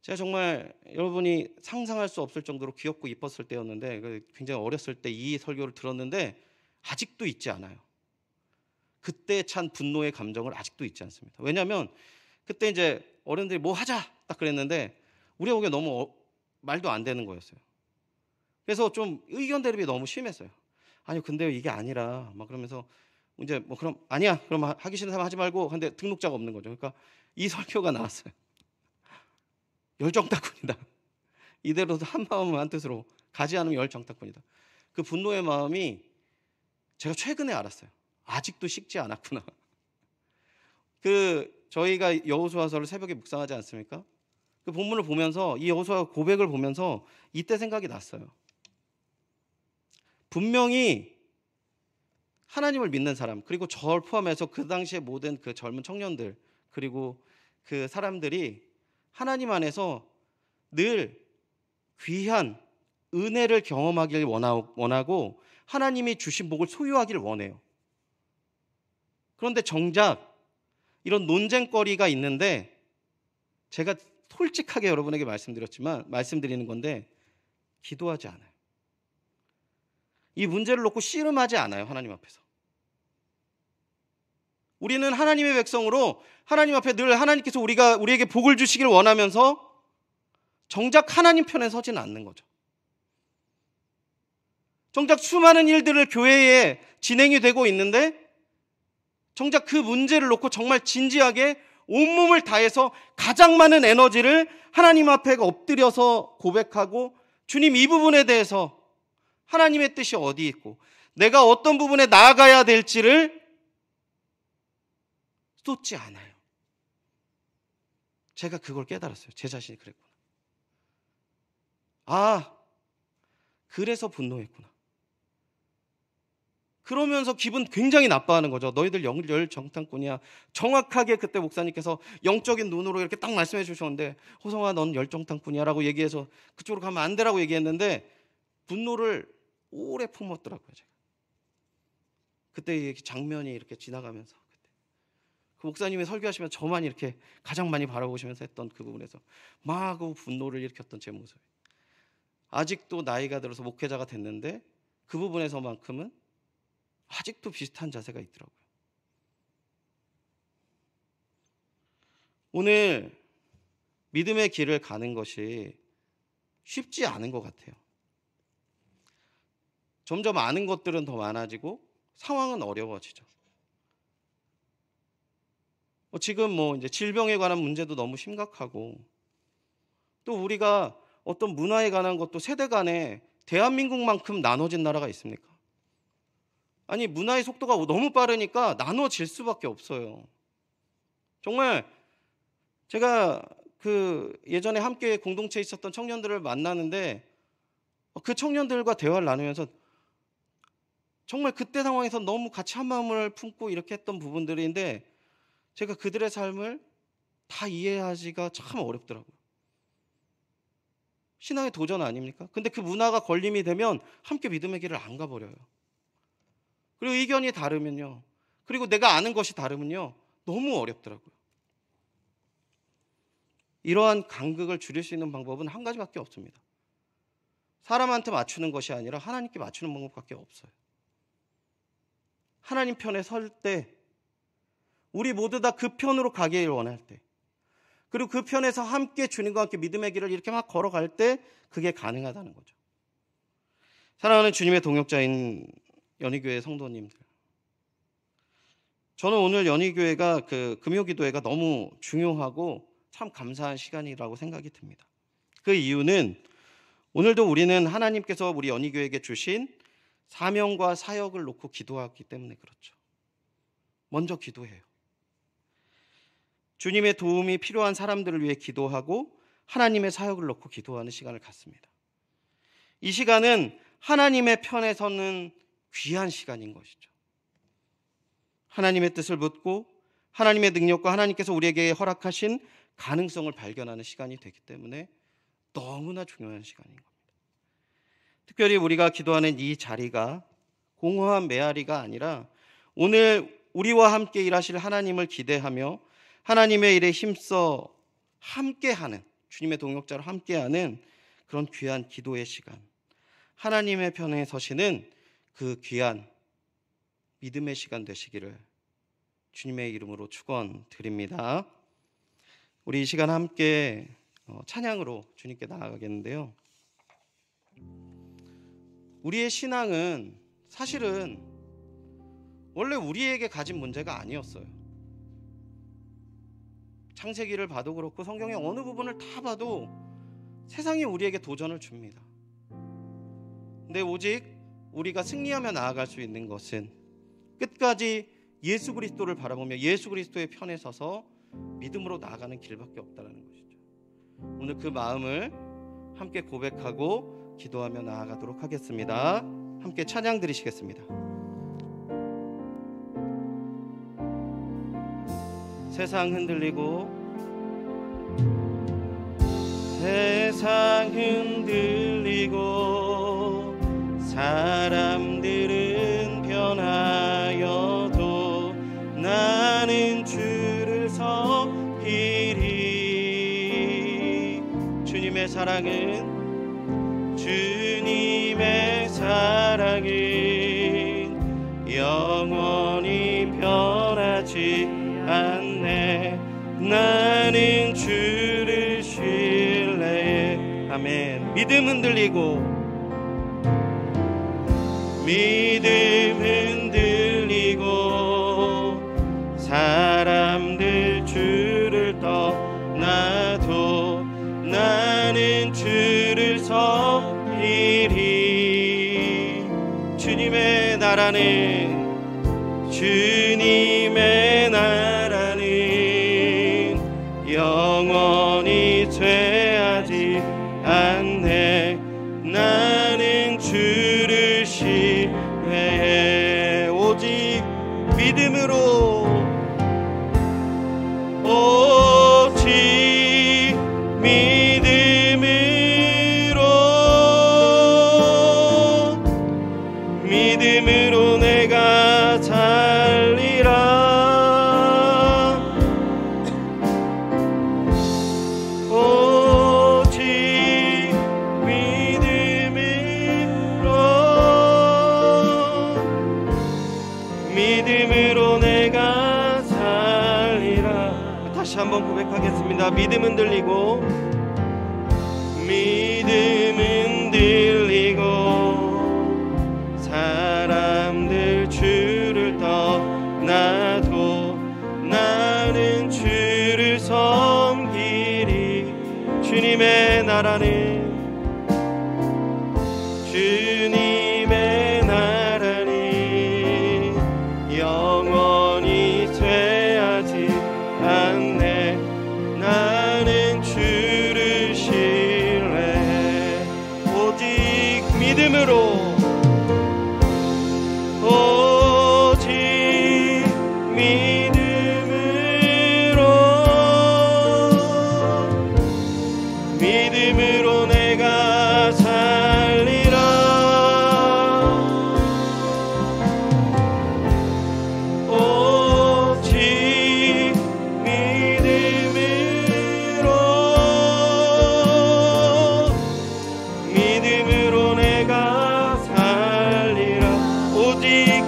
제가 정말 여러분이 상상할 수 없을 정도로 귀엽고 이뻤을 때였는데, 굉장히 어렸을 때 이 설교를 들었는데 아직도 잊지 않아요. 그때 찬 분노의 감정을 아직도 잊지 않습니다. 왜냐하면 그때 이제 어른들이 뭐 하자 딱 그랬는데 우리가 보기에 너무 말도 안 되는 거였어요. 그래서 좀 의견 대립이 너무 심했어요. 아니 근데 이게 아니라 막 그러면서 이제 뭐 그럼 아니야, 그럼 하기 싫은 사람 하지 말고. 근데 등록자가 없는 거죠. 그러니까 이 설교가 나왔어요. 열정탐꾼이다. 이대로도 한 마음 한 뜻으로 가지 않으면 열정탐꾼이다. 그 분노의 마음이 제가 최근에 알았어요. 아직도 식지 않았구나. 저희가 여호수아서를 새벽에 묵상하지 않습니까? 그 본문을 보면서 이 여호수아 고백을 보면서 이때 생각이 났어요. 분명히 하나님을 믿는 사람, 그리고 저를 포함해서 그 당시에 모든 그 젊은 청년들, 그리고 그 사람들이 하나님 안에서 늘 귀한 은혜를 경험하길 원하고 하나님이 주신 복을 소유하기를 원해요. 그런데 정작 이런 논쟁거리가 있는데, 제가 솔직하게 여러분에게 말씀드리는 건데 기도하지 않아요. 이 문제를 놓고 씨름하지 않아요. 하나님 앞에서 우리는 하나님의 백성으로 하나님 앞에 늘 하나님께서 우리에게 복을 주시길 원하면서 정작 하나님 편에 서지는 않는 거죠. 정작 수많은 일들을 교회에 진행이 되고 있는데 정작 그 문제를 놓고 정말 진지하게 온몸을 다해서 가장 많은 에너지를 하나님 앞에 엎드려서 고백하고, 주님 이 부분에 대해서 하나님의 뜻이 어디 있고 내가 어떤 부분에 나아가야 될지를 쏟지 않아요. 제가 그걸 깨달았어요. 제 자신이 그랬구나. 아, 그래서 분노했구나. 그러면서 기분 굉장히 나빠하는 거죠. 너희들 열 정탐꾼이야. 정확하게 그때 목사님께서 영적인 눈으로 이렇게 딱 말씀해 주셨는데, 호성아 넌 열 정탐꾼이야 라고 얘기해서 그쪽으로 가면 안 되라고 얘기했는데 분노를 오래 품었더라고요. 제가 그때 장면이 이렇게 지나가면서 그 목사님이 설교하시면 저만 이렇게 가장 많이 바라보시면서 했던 그 부분에서 막 그 분노를 일으켰던 제 모습이, 아직도 나이가 들어서 목회자가 됐는데 그 부분에서만큼은 아직도 비슷한 자세가 있더라고요. 오늘 믿음의 길을 가는 것이 쉽지 않은 것 같아요. 점점 아는 것들은 더 많아지고 상황은 어려워지죠. 지금 이제 질병에 관한 문제도 너무 심각하고, 또 우리가 어떤 문화에 관한 것도 세대 간에 대한민국만큼 나눠진 나라가 있습니까? 아니 문화의 속도가 너무 빠르니까 나눠질 수밖에 없어요. 정말 제가 예전에 함께 공동체에 있었던 청년들을 만나는데 그 청년들과 대화를 나누면서 정말 그때 상황에서 너무 같이 한 마음을 품고 이렇게 했던 부분들인데, 제가 그들의 삶을 다 이해하기가 참 어렵더라고요. 신앙의 도전 아닙니까? 근데 그 문화가 걸림이 되면 함께 믿음의 길을 안 가버려요. 그리고 의견이 다르면요, 그리고 내가 아는 것이 다르면요, 너무 어렵더라고요. 이러한 간극을 줄일 수 있는 방법은 한 가지밖에 없습니다. 사람한테 맞추는 것이 아니라 하나님께 맞추는 방법밖에 없어요. 하나님 편에 설 때, 우리 모두 다 그 편으로 가기를 원할 때, 그리고 그 편에서 함께 주님과 함께 믿음의 길을 이렇게 막 걸어갈 때 그게 가능하다는 거죠. 사랑하는 주님의 동역자인 연희교회 성도님들, 저는 오늘 연희교회가 금요기도회가 너무 중요하고 참 감사한 시간이라고 생각이 듭니다. 그 이유는 오늘도 우리는 하나님께서 우리 연희교회에게 주신 사명과 사역을 놓고 기도하기 때문에 그렇죠. 먼저 기도해요. 주님의 도움이 필요한 사람들을 위해 기도하고 하나님의 사역을 놓고 기도하는 시간을 갖습니다. 이 시간은 하나님의 편에 서는 귀한 시간인 것이죠. 하나님의 뜻을 묻고 하나님의 능력과 하나님께서 우리에게 허락하신 가능성을 발견하는 시간이 되기 때문에 너무나 중요한 시간인 겁니다. 특별히 우리가 기도하는 이 자리가 공허한 메아리가 아니라 오늘 우리와 함께 일하실 하나님을 기대하며 하나님의 일에 힘써 함께하는, 주님의 동역자로 함께하는 그런 귀한 기도의 시간, 하나님의 편에 서시는 그 귀한 믿음의 시간 되시기를 주님의 이름으로 축원드립니다. 우리 이 시간 함께 찬양으로 주님께 나아가겠는데요. 우리의 신앙은 사실은 원래 우리에게 가진 문제가 아니었어요. 창세기를 봐도 그렇고 성경의 어느 부분을 다 봐도 세상이 우리에게 도전을 줍니다. 근데 오직 우리가 승리하며 나아갈 수 있는 것은 끝까지 예수 그리스도를 바라보며 예수 그리스도의 편에 서서 믿음으로 나아가는 길밖에 없다는 것이죠. 오늘 그 마음을 함께 고백하고 기도하며 나아가도록 하겠습니다. 함께 찬양 드리시겠습니다. 세상 흔들리고 세상 흔들리고 사람들은 변하여도 나는 주를 섬기리. 주님의 사랑은 영원히 변하지 않네. 나는 주를 신뢰해. 아멘. 믿음 흔들리고 사람들 주를 떠나도 나는 주를 섬기리. 주님의 나라는 영원히 쇠하지 않네. 나는 주를 신뢰해. 오직 믿음으로 내가 살리라. 오직 믿음으로 내가 살리라. 다시 한번 고백하겠습니다. 믿음 흔들리고 사람들 주를 떠나도 나는 주를 섬기리. 주님의 나라는 영원히 쇠하지 않네. 나는 주를 신뢰해. 오직 믿음으로 내가 살리라. 오직 믿음으로 내가 살리라. 오직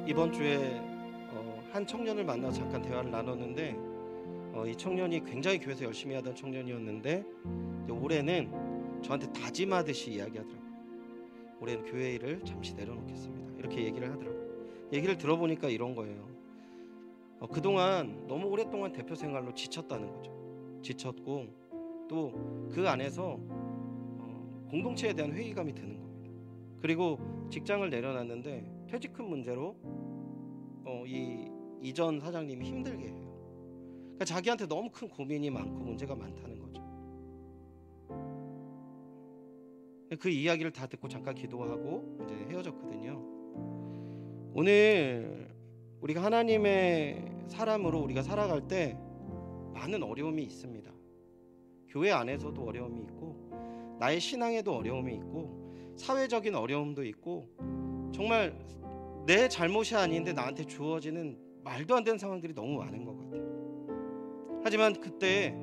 이번 주에 한 청년을 만나서 잠깐 대화를 나눴는데 이 청년이 굉장히 교회에서 열심히 하던 청년이었는데 이제 올해는 저한테 다짐하듯이 이야기하더라고요. 올해는 교회 일을 잠시 내려놓겠습니다. 이렇게 얘기를 하더라고요. 얘기를 들어보니까 이런 거예요. 그동안 너무 오랫동안 대표 생활로 지쳤다는 거죠. 지쳤고 또 그 안에서 공동체에 대한 회의감이 드는 겁니다. 그리고 직장을 내려놨는데 퇴직금 문제로 이 이전 사장님이 힘들게 해요. 그러니까 자기한테 너무 큰 고민이 많고 문제가 많다는 거죠. 그 이야기를 다 듣고 잠깐 기도하고 이제 헤어졌거든요. 오늘 우리가 하나님의 사람으로 우리가 살아갈 때 많은 어려움이 있습니다. 교회 안에서도 어려움이 있고 나의 신앙에도 어려움이 있고 사회적인 어려움도 있고 정말 내 잘못이 아닌데 나한테 주어지는 말도 안 되는 상황들이 너무 많은 것 같아요. 하지만 그때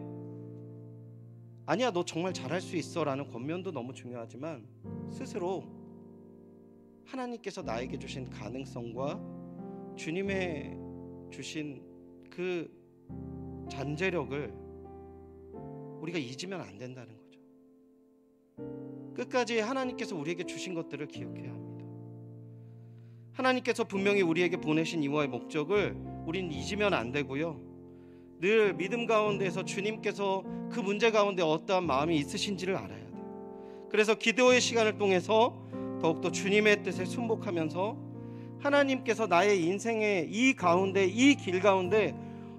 아니야 너 정말 잘할 수 있어 라는 권면도 너무 중요하지만 스스로 하나님께서 나에게 주신 가능성과 주님의 주신 그 잠재력을 우리가 잊으면 안 된다는 거죠. 끝까지 하나님께서 우리에게 주신 것들을 기억해야 합니다. 하나님께서 분명히 우리에게 보내신 이와의 목적을 우리는 잊으면 안 되고요. 늘 믿음 가운데서 주님께서 그 문제 가운데 어떠한 마음이 있으신지를 알아야 돼요. 그래서 기도의 시간을 통해서 더욱더 주님의 뜻에 순복하면서 하나님께서 나의 인생의 이 가운데 이 길 가운데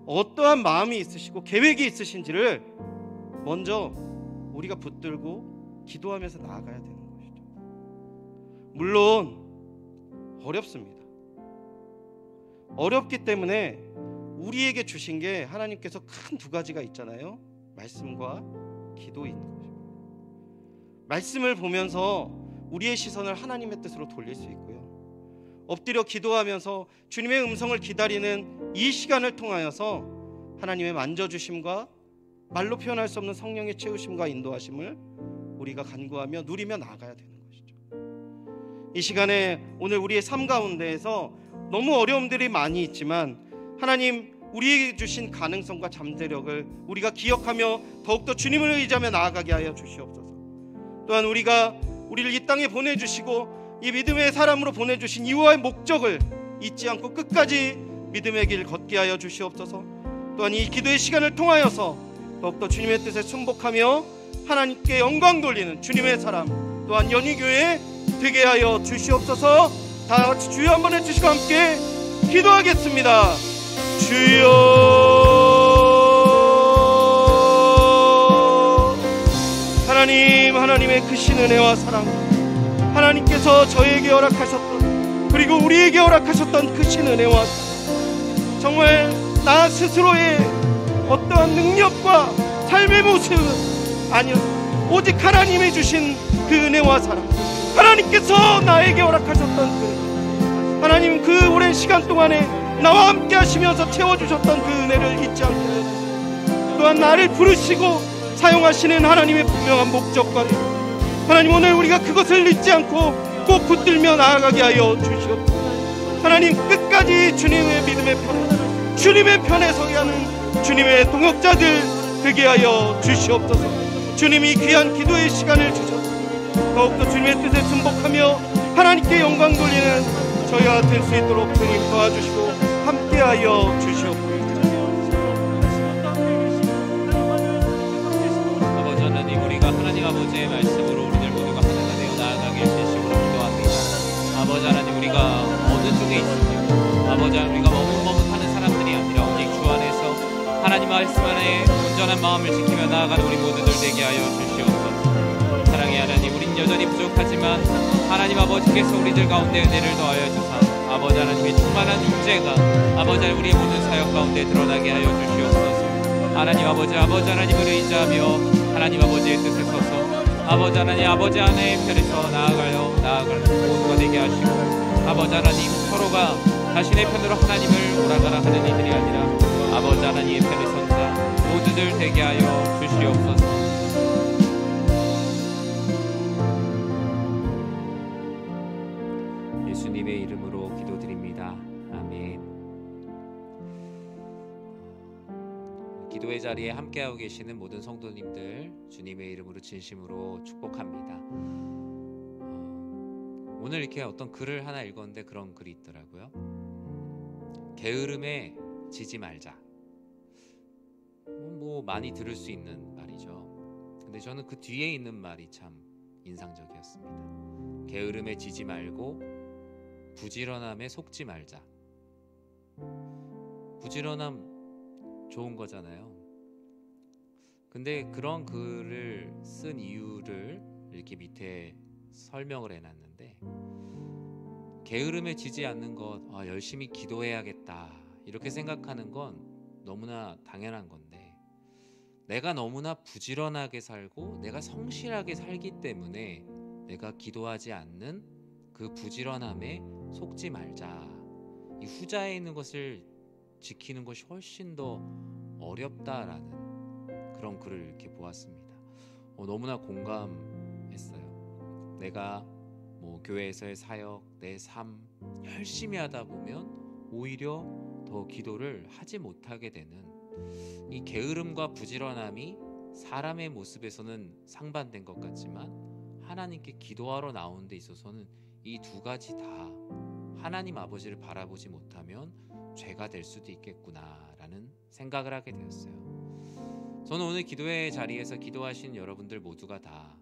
어떠한 마음이 있으시고 계획이 있으신지를 먼저 우리가 붙들고 기도하면서 나아가야 되는 것이죠. 물론 어렵습니다. 어렵기 때문에 우리에게 주신 게 하나님께서 큰 두 가지가 있잖아요. 말씀과 기도인 것입니다. 말씀을 보면서 우리의 시선을 하나님의 뜻으로 돌릴 수 있고요. 엎드려 기도하면서 주님의 음성을 기다리는 이 시간을 통하여서 하나님의 만져주심과 말로 표현할 수 없는 성령의 채우심과 인도하심을 우리가 간구하며 누리며 나아가야 되는 것이죠. 이 시간에 오늘 우리의 삶 가운데에서 너무 어려움들이 많이 있지만 하나님 우리에게 주신 가능성과 잠재력을 우리가 기억하며 더욱더 주님을 의지하며 나아가게 하여 주시옵소서. 또한 우리를 이 땅에 보내주시고 이 믿음의 사람으로 보내주신 이유와 목적을 잊지 않고 끝까지 믿음의 길 걷게 하여 주시옵소서. 또한 이 기도의 시간을 통하여서 더욱더 주님의 뜻에 순복하며 하나님께 영광 돌리는 주님의 사람 또한 연희교회 되게 하여 주시옵소서. 다 같이 주여 한번 해주시고 함께 기도하겠습니다. 주여 하나님, 하나님의 크신 은혜와 사랑, 하나님께서 저에게 허락하셨던 그리고 우리에게 허락하셨던 크신 은혜와 사랑, 정말 나 스스로의 어떠한 능력과 삶의 모습 아니요 오직 하나님이 주신 그 은혜와 사랑, 하나님께서 나에게 허락하셨던 그 하나님 그 오랜 시간 동안에 나와 함께 하시면서 채워주셨던 그 은혜를 잊지 않게 하여 또한 나를 부르시고 사용하시는 하나님의 분명한 목적과 하나님 오늘 우리가 그것을 잊지 않고 꼭 붙들며 나아가게 하여 주시옵소서. 하나님 끝까지 주님의 믿음의 편에 주님의 편에 서게 하는 주님의 동역자들 되게 하여 주시옵소서. 주님이 귀한 기도의 시간을 주셔서 더욱더 주님의 뜻에 순복하며 하나님께 영광 돌리는 저희가 될 수 있도록 주님 도와주시고 함께하여 주시옵소서. 아버지 하나님 우리가 하나님 아버지의 말씀으로 우리들 모두가 하나가 되어 나아가길 진심으로 기도합니다. 아버지 하나님 우리가 어느 쪽에 있습니까? 아버지 하나님 우리가 머뭇머뭇하는 사람들이 아니라 오직 주 안에서 하나님 말씀 안에 온전한 마음을 지키며 나아가는 우리 모두들 되게 하여 주시옵소서. 사랑의 하나님 우린 여전히 부족하지만 하나님 아버지께서 우리들 가운데 은혜를 더하여 주사 아버지 하나님의 충만한 임재가 아버지 하나님 우리의 모든 사역 가운데 드러나게 하여 주시옵소서. 하나님 아버지 하나님을 의지하며 하나님 아버지의 뜻에 서서 아버지 하나님 아버지 하나님의 편에서 나아가는 모두가 되게 하시고 아버지 하나님 서로가 자신의 편으로 하나님을 오라가라 하는 이들이 아니라 아버지 하나님의 편에 선자 모두들 되게 하여 주시옵소서. 예수님의 이름으로 기도드립니다. 기도의 자리에 함께하고 계시는 모든 성도님들 주님의 이름으로 진심으로 축복합니다. 오늘 이렇게 어떤 글을 하나 읽었는데 그런 글이 있더라고요. 게으름에 지지 말자. 뭐 많이 들을 수 있는 말이죠. 근데 저는 그 뒤에 있는 말이 참 인상적이었습니다. 게으름에 지지 말고 부지런함에 속지 말자. 부지런함 좋은 거잖아요. 근데 그런 글을 쓴 이유를 이렇게 밑에 설명을 해놨는데, 게으름에 지지 않는 것, 열심히 기도해야겠다 이렇게 생각하는 건 너무나 당연한 건데, 내가 너무나 부지런하게 살고 내가 성실하게 살기 때문에 내가 기도하지 않는 그 부지런함에 속지 말자. 이 후자에 있는 것을 지키는 것이 훨씬 더 어렵다라는 그런 글을 이렇게 보았습니다. 너무나 공감했어요. 내가 교회에서의 사역, 내 삶 열심히 하다 보면 오히려 더 기도를 하지 못하게 되는 이 게으름과 부지런함이 사람의 모습에서는 상반된 것 같지만 하나님께 기도하러 나오는 데 있어서는 이 두 가지 다 하나님 아버지를 바라보지 못하면 죄가 될 수도 있겠구나라는 생각을 하게 되었어요. 저는 오늘 기도의 자리에서 기도하신 여러분들 모두가 다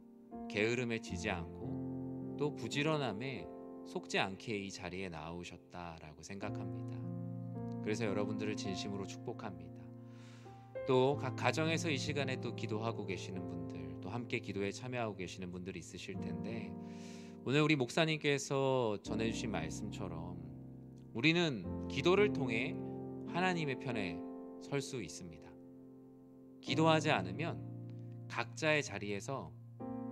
게으름에 지지 않고 또 부지런함에 속지 않게 이 자리에 나오셨다라고 생각합니다. 그래서 여러분들을 진심으로 축복합니다. 또 각 가정에서 이 시간에 또 기도하고 계시는 분들, 또 함께 기도에 참여하고 계시는 분들이 있으실 텐데, 오늘 우리 목사님께서 전해주신 말씀처럼 우리는 기도를 통해 하나님의 편에 설 수 있습니다. 기도하지 않으면 각자의 자리에서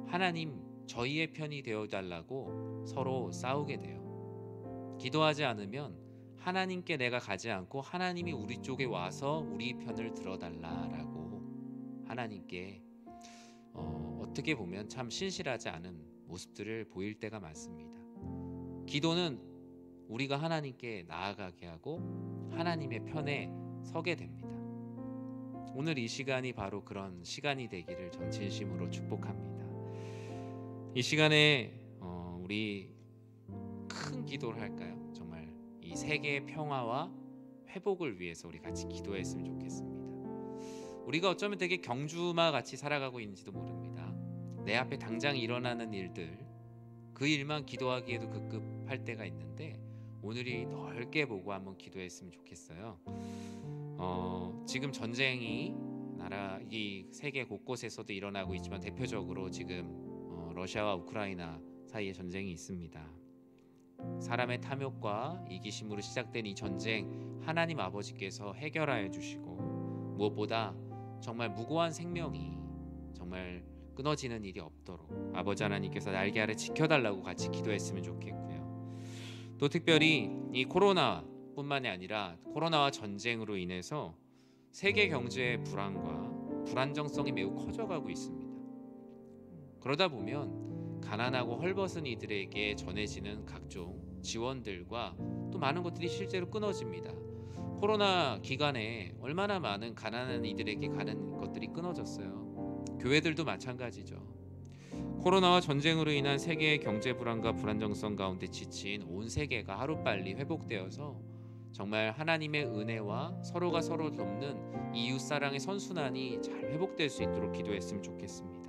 하나님 저희의 편이 되어달라고 서로 싸우게 돼요. 기도하지 않으면 하나님께 내가 가지 않고 하나님이 우리 쪽에 와서 우리 편을 들어달라라고 하나님께 어떻게 보면 참 신실하지 않은 모습들을 보일 때가 많습니다. 기도는 우리가 하나님께 나아가게 하고 하나님의 편에 서게 됩니다. 오늘 이 시간이 바로 그런 시간이 되기를 전 진심으로 축복합니다. 이 시간에 우리 큰 기도를 할까요? 정말 이 세계의 평화와 회복을 위해서 우리 같이 기도했으면 좋겠습니다. 우리가 어쩌면 되게 경주마 같이 살아가고 있는지도 모릅니다. 내 앞에 당장 일어나는 일들, 그 일만 기도하기에도 급급할 때가 있는데 오늘이 넓게 보고 한번 기도했으면 좋겠어요. 지금 전쟁이 이 세계 곳곳에서도 일어나고 있지만 대표적으로 지금 러시아와 우크라이나 사이에 전쟁이 있습니다. 사람의 탐욕과 이기심으로 시작된 이 전쟁 하나님 아버지께서 해결하여 주시고 무엇보다 정말 무고한 생명이 정말 끊어지는 일이 없도록 아버지 하나님께서 날개 아래 지켜달라고 같이 기도했으면 좋겠고요. 또 특별히 이 코로나뿐만이 아니라 코로나와 전쟁으로 인해서 세계 경제의 불안과 불안정성이 매우 커져가고 있습니다. 그러다 보면 가난하고 헐벗은 이들에게 전해지는 각종 지원들과 또 많은 것들이 실제로 끊어집니다. 코로나 기간에 얼마나 많은 가난한 이들에게 가는 것들이 끊어졌어요. 교회들도 마찬가지죠. 코로나와 전쟁으로 인한 세계의 경제 불안과 불안정성 가운데 지친 온 세계가 하루빨리 회복되어서 정말 하나님의 은혜와 서로가 서로 돕는 이웃사랑의 선순환이 잘 회복될 수 있도록 기도했으면 좋겠습니다.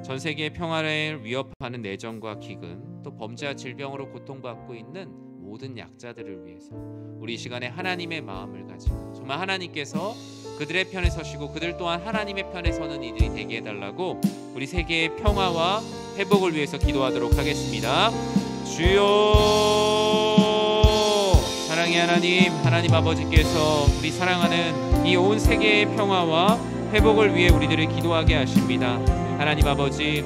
전 세계의 평화를 위협하는 내전과 기근, 또 범죄와 질병으로 고통받고 있는 모든 약자들을 위해서 우리 이 시간에 하나님의 마음을 가지고 정말 하나님께서 그들의 편에 서시고 그들 또한 하나님의 편에 서는 이들이 되게 해달라고 우리 세계의 평화와 회복을 위해서 기도하도록 하겠습니다. 주여, 사랑의 하나님 아버지께서 우리 사랑하는 이 온 세계의 평화와 회복을 위해 우리들을 기도하게 하십니다. 하나님 아버지,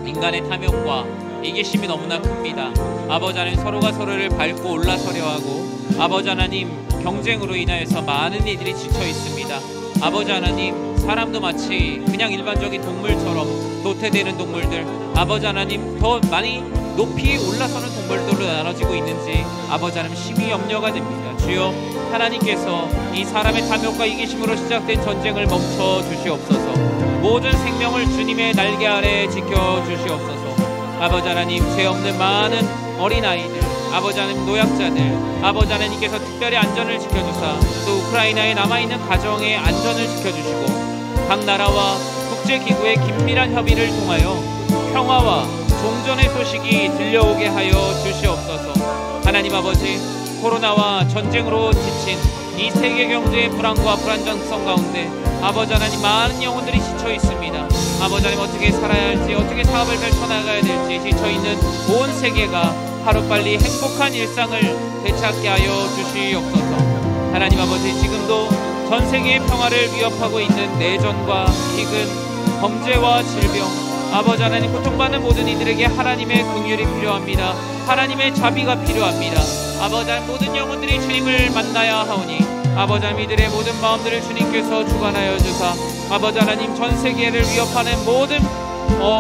인간의 탐욕과 이기심이 너무나 큽니다. 아버지 하나님, 서로가 서로를 밟고 올라서려 하고 아버지 하나님, 경쟁으로 인하여서 많은 이들이 지쳐 있습니다. 아버지 하나님, 사람도 마치 그냥 일반적인 동물처럼 도태되는 동물들, 아버지 하나님, 더 많이 높이 올라서는 동물들로 나눠지고 있는지 아버지 하나님 심히 염려가 됩니다. 주여, 하나님께서 이 사람의 탐욕과 이기심으로 시작된 전쟁을 멈춰 주시옵소서. 모든 생명을 주님의 날개 아래 지켜 주시옵소서. 아버지 하나님, 죄 없는 많은 어린아이들, 아버지 하나님 노약자들, 아버지 하나님께서 특별히 안전을 지켜주사 또 우크라이나에 남아있는 가정의 안전을 지켜주시고 각 나라와 국제기구의 긴밀한 협의를 통하여 평화와 종전의 소식이 들려오게 하여 주시옵소서. 하나님 아버지, 코로나와 전쟁으로 지친 이 세계 경제의 불안과 불안정성 가운데 아버지 하나님, 많은 영혼들이 지쳐 있습니다. 아버지 하나님, 어떻게 살아야 할지, 어떻게 사업을 펼쳐나가야 될지 지쳐있는 온 세계가 하루빨리 행복한 일상을 되찾게 하여 주시옵소서. 하나님 아버지, 지금도 전 세계의 평화를 위협하고 있는 내전과 희근, 범죄와 질병, 아버지 하나님, 고통받는 모든 이들에게 하나님의 긍휼이 필요합니다. 하나님의 자비가 필요합니다. 아버지 하나님, 모든 영혼들이 주님을 만나야 하오니 아버지 하나님, 이들의 모든 마음들을 주님께서 주관하여 주사 아버지 하나님, 전 세계를 위협하는 모든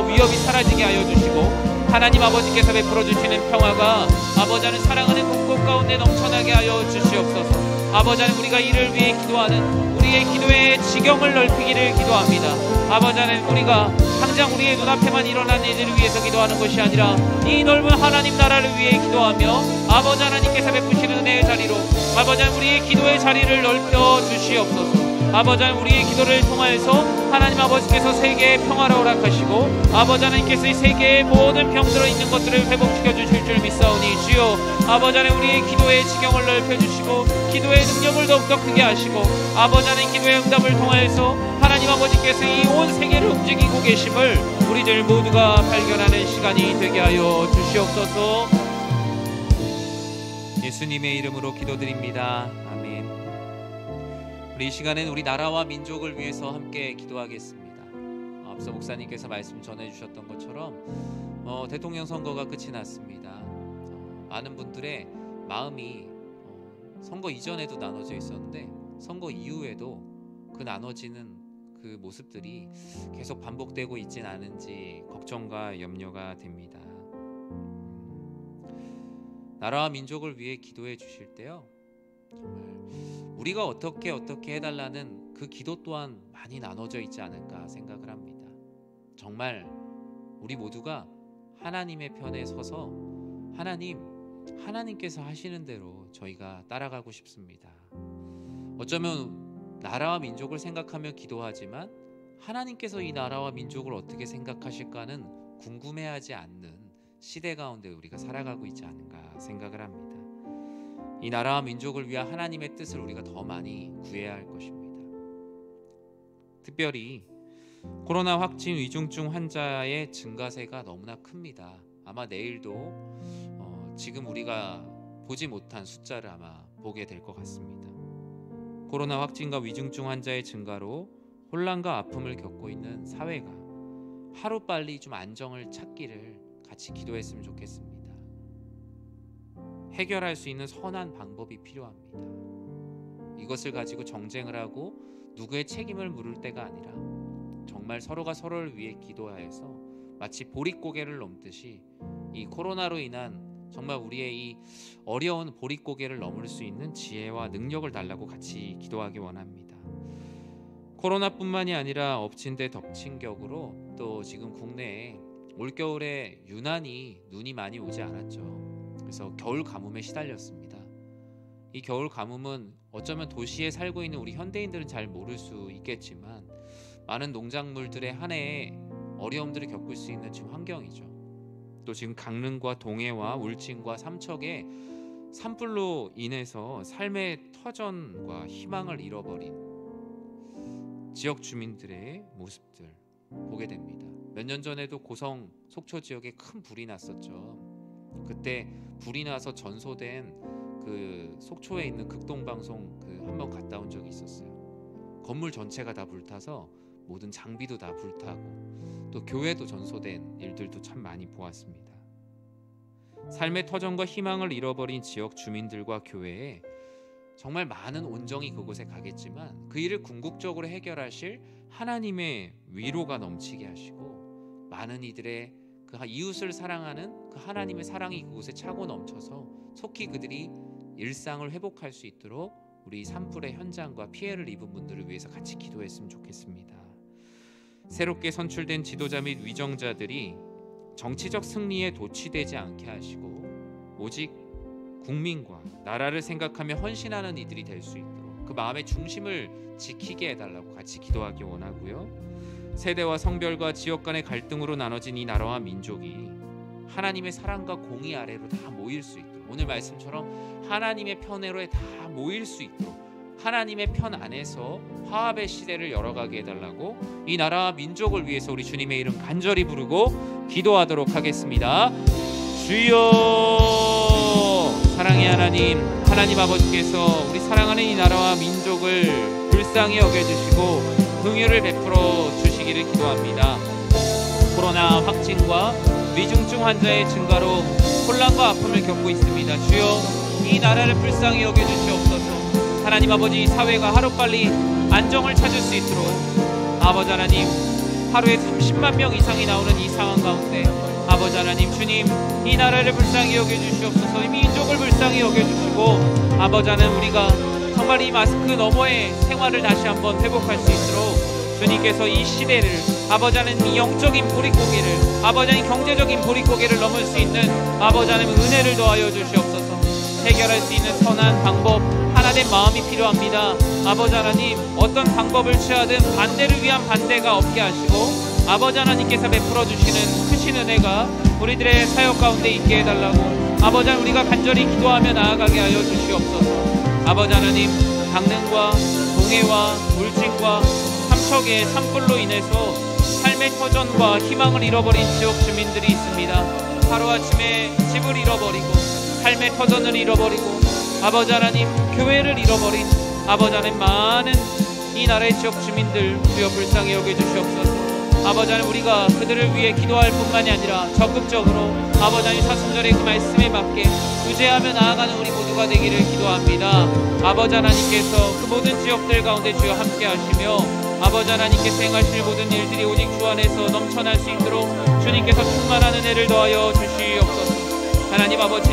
위협이 사라지게 하여 주시고 하나님 아버지께서 베풀어 주시는 평화가 아버지 하나님, 사랑하는 곳곳 가운데 넘쳐나게 하여 주시옵소서. 아버지 하나님, 우리가 이를 위해 기도하는 우리의 기도의 지경을 넓히기를 기도합니다. 아버지 하나님, 우리가 당장 우리의 눈앞에만 일어난 일들을 위해서 기도하는 것이 아니라 이 넓은 하나님 나라를 위해 기도하며 아버지 하나님께서 베푸시는 은혜의 자리로 아버지 하나님, 우리의 기도의 자리를 넓혀 주시옵소서. 아버지 하나님, 우리의 기도를 통하여서 하나님 아버지께서 세계의 평화를 허락하시고 아버지 하나님께서 이 세계의 모든 병들어 있는 것들을 회복시켜 주실 줄 믿사오니 주여, 아버지 하나님, 우리의 기도의 지경을 넓혀주시고 기도의 능력을 더욱더 크게 하시고 아버지 하나님, 기도의 응답을 통하여서 하나님 아버지께서 이 온 세계를 움직이고 계심을 우리들 모두가 발견하는 시간이 되게 하여 주시옵소서. 예수님의 이름으로 기도드립니다. 아멘. 우리 이 시간에는 우리 나라와 민족을 위해서 함께 기도하겠습니다. 앞서 목사님께서 말씀 전해주셨던 것처럼 대통령 선거가 끝이 났습니다. 많은 분들의 마음이 선거 이전에도 나눠져 있었는데 선거 이후에도 그 나눠지는 그 모습들이 계속 반복되고 있진 않은지 걱정과 염려가 됩니다. 나라와 민족을 위해 기도해 주실 때요, 정말 우리가 어떻게 해달라는 그 기도 또한 많이 나눠져 있지 않을까 생각을 합니다. 정말 우리 모두가 하나님의 편에 서서 하나님께서 하시는 대로 저희가 따라가고 싶습니다. 어쩌면 나라와 민족을 생각하며 기도하지만 하나님께서 이 나라와 민족을 어떻게 생각하실까는 궁금해하지 않는 시대 가운데 우리가 살아가고 있지 않은가 생각을 합니다. 이 나라와 민족을 위한 하나님의 뜻을 우리가 더 많이 구해야 할 것입니다. 특별히 코로나 확진 위중증 환자의 증가세가 너무나 큽니다. 아마 내일도 지금 우리가 보지 못한 숫자를 아마 보게 될 것 같습니다. 코로나 확진과 위중증 환자의 증가로 혼란과 아픔을 겪고 있는 사회가 하루빨리 좀 안정을 찾기를 같이 기도했으면 좋겠습니다. 해결할 수 있는 선한 방법이 필요합니다. 이것을 가지고 정쟁을 하고 누구의 책임을 물을 때가 아니라 정말 서로가 서로를 위해 기도하여서 마치 보릿고개를 넘듯이 이 코로나로 인한 정말 우리의 이 어려운 보릿고개를 넘을 수 있는 지혜와 능력을 달라고 같이 기도하기 원합니다. 코로나뿐만이 아니라 엎친 데 덮친 격으로 또 지금 국내에 올겨울에 유난히 눈이 많이 오지 않았죠. 그래서 겨울 가뭄에 시달렸습니다. 이 겨울 가뭄은 어쩌면 도시에 살고 있는 우리 현대인들은 잘 모를 수 있겠지만 많은 농작물들의 한 해에 어려움들을 겪을 수 있는 지금 환경이죠. 또 지금 강릉과 동해와 울진과 삼척에 산불로 인해서 삶의 터전과 희망을 잃어버린 지역 주민들의 모습들 보게 됩니다. 몇 년 전에도 고성 속초 지역에 큰 불이 났었죠. 그때 불이 나서 전소된 그 속초에 있는 극동방송 한번 갔다 온 적이 있었어요. 건물 전체가 다 불타서 모든 장비도 다 불타고 또 교회도 전소된 일들도 참 많이 보았습니다. 삶의 터전과 희망을 잃어버린 지역 주민들과 교회에 정말 많은 온정이 그곳에 가겠지만 그 일을 궁극적으로 해결하실 하나님의 위로가 넘치게 하시고 많은 이들의 그 이웃을 사랑하는 그 하나님의 사랑이 그곳에 차고 넘쳐서 속히 그들이 일상을 회복할 수 있도록 우리 산불의 현장과 피해를 입은 분들을 위해서 같이 기도했으면 좋겠습니다. 새롭게 선출된 지도자 및 위정자들이 정치적 승리에 도취되지 않게 하시고 오직 국민과 나라를 생각하며 헌신하는 이들이 될 수 있도록 그 마음의 중심을 지키게 해달라고 같이 기도하기 원하고요. 세대와 성별과 지역 간의 갈등으로 나눠진 이 나라와 민족이 하나님의 사랑과 공의 아래로 다 모일 수 있도록, 오늘 말씀처럼 하나님의 편으로 다 모일 수 있도록 하나님의 편 안에서 화합의 시대를 열어가게 해달라고 이 나라와 민족을 위해서 우리 주님의 이름 간절히 부르고 기도하도록 하겠습니다. 주여, 사랑의 하나님, 하나님 아버지께서 우리 사랑하는 이 나라와 민족을 불쌍히 여겨주시고 긍휼을 베풀어 주시기를 기도합니다. 코로나 확진과 위중증 환자의 증가로 혼란과 아픔을 겪고 있습니다. 주여, 이 나라를 불쌍히 여겨주시옵소서. 하나님 아버지, 사회가 하루빨리 안정을 찾을 수 있도록 아버지 하나님, 하루에 30만 명 이상이 나오는 이 상황 가운데 아버지 하나님, 주님, 이 나라를 불쌍히 여겨주시옵소서. 이 민족을 불쌍히 여겨주시고 아버지 하나님, 우리가 정말 이 마스크 너머의 생활을 다시 한번 회복할 수 있도록 주님께서 이 시대를 아버지 하나님, 이 영적인 보릿고개를 아버지 하나님, 경제적인 보릿고개를 넘을 수 있는 아버지 하나님 은혜를 더하여 주시옵소서. 해결할 수 있는 선한 방법, 하나된 마음이 필요합니다. 아버지 하나님, 어떤 방법을 취하든 반대를 위한 반대가 없게 하시고 아버지 하나님께서 베풀어 주시는 크신 은혜가 우리들의 사역 가운데 있게 해달라고 아버지 하나님, 우리가 간절히 기도하며 나아가게 하여 주시옵소서. 아버지 하나님, 강릉과 동해와 울진과 삼척의 산불로 인해서 삶의 터전과 희망을 잃어버린 지역 주민들이 있습니다. 하루아침에 집을 잃어버리고 삶의 터전을 잃어버리고 아버지 하나님, 교회를 잃어버린 아버지 하나님, 많은 이 나라의 지역 주민들 주여 불쌍히 여겨주시옵소서. 아버지 하나님, 우리가 그들을 위해 기도할 뿐만이 아니라 적극적으로 아버지 하나님, 사순절의 그 말씀에 맞게 의지하며 나아가는 우리 모두가 되기를 기도합니다. 아버지 하나님께서 그 모든 지역들 가운데 주여 함께 하시며 아버지 하나님께서 행하실 모든 일들이 오직 주 안에서 넘쳐날 수 있도록 주님께서 충만한 은혜를 더하여 주시옵소서. 하나님 아버지,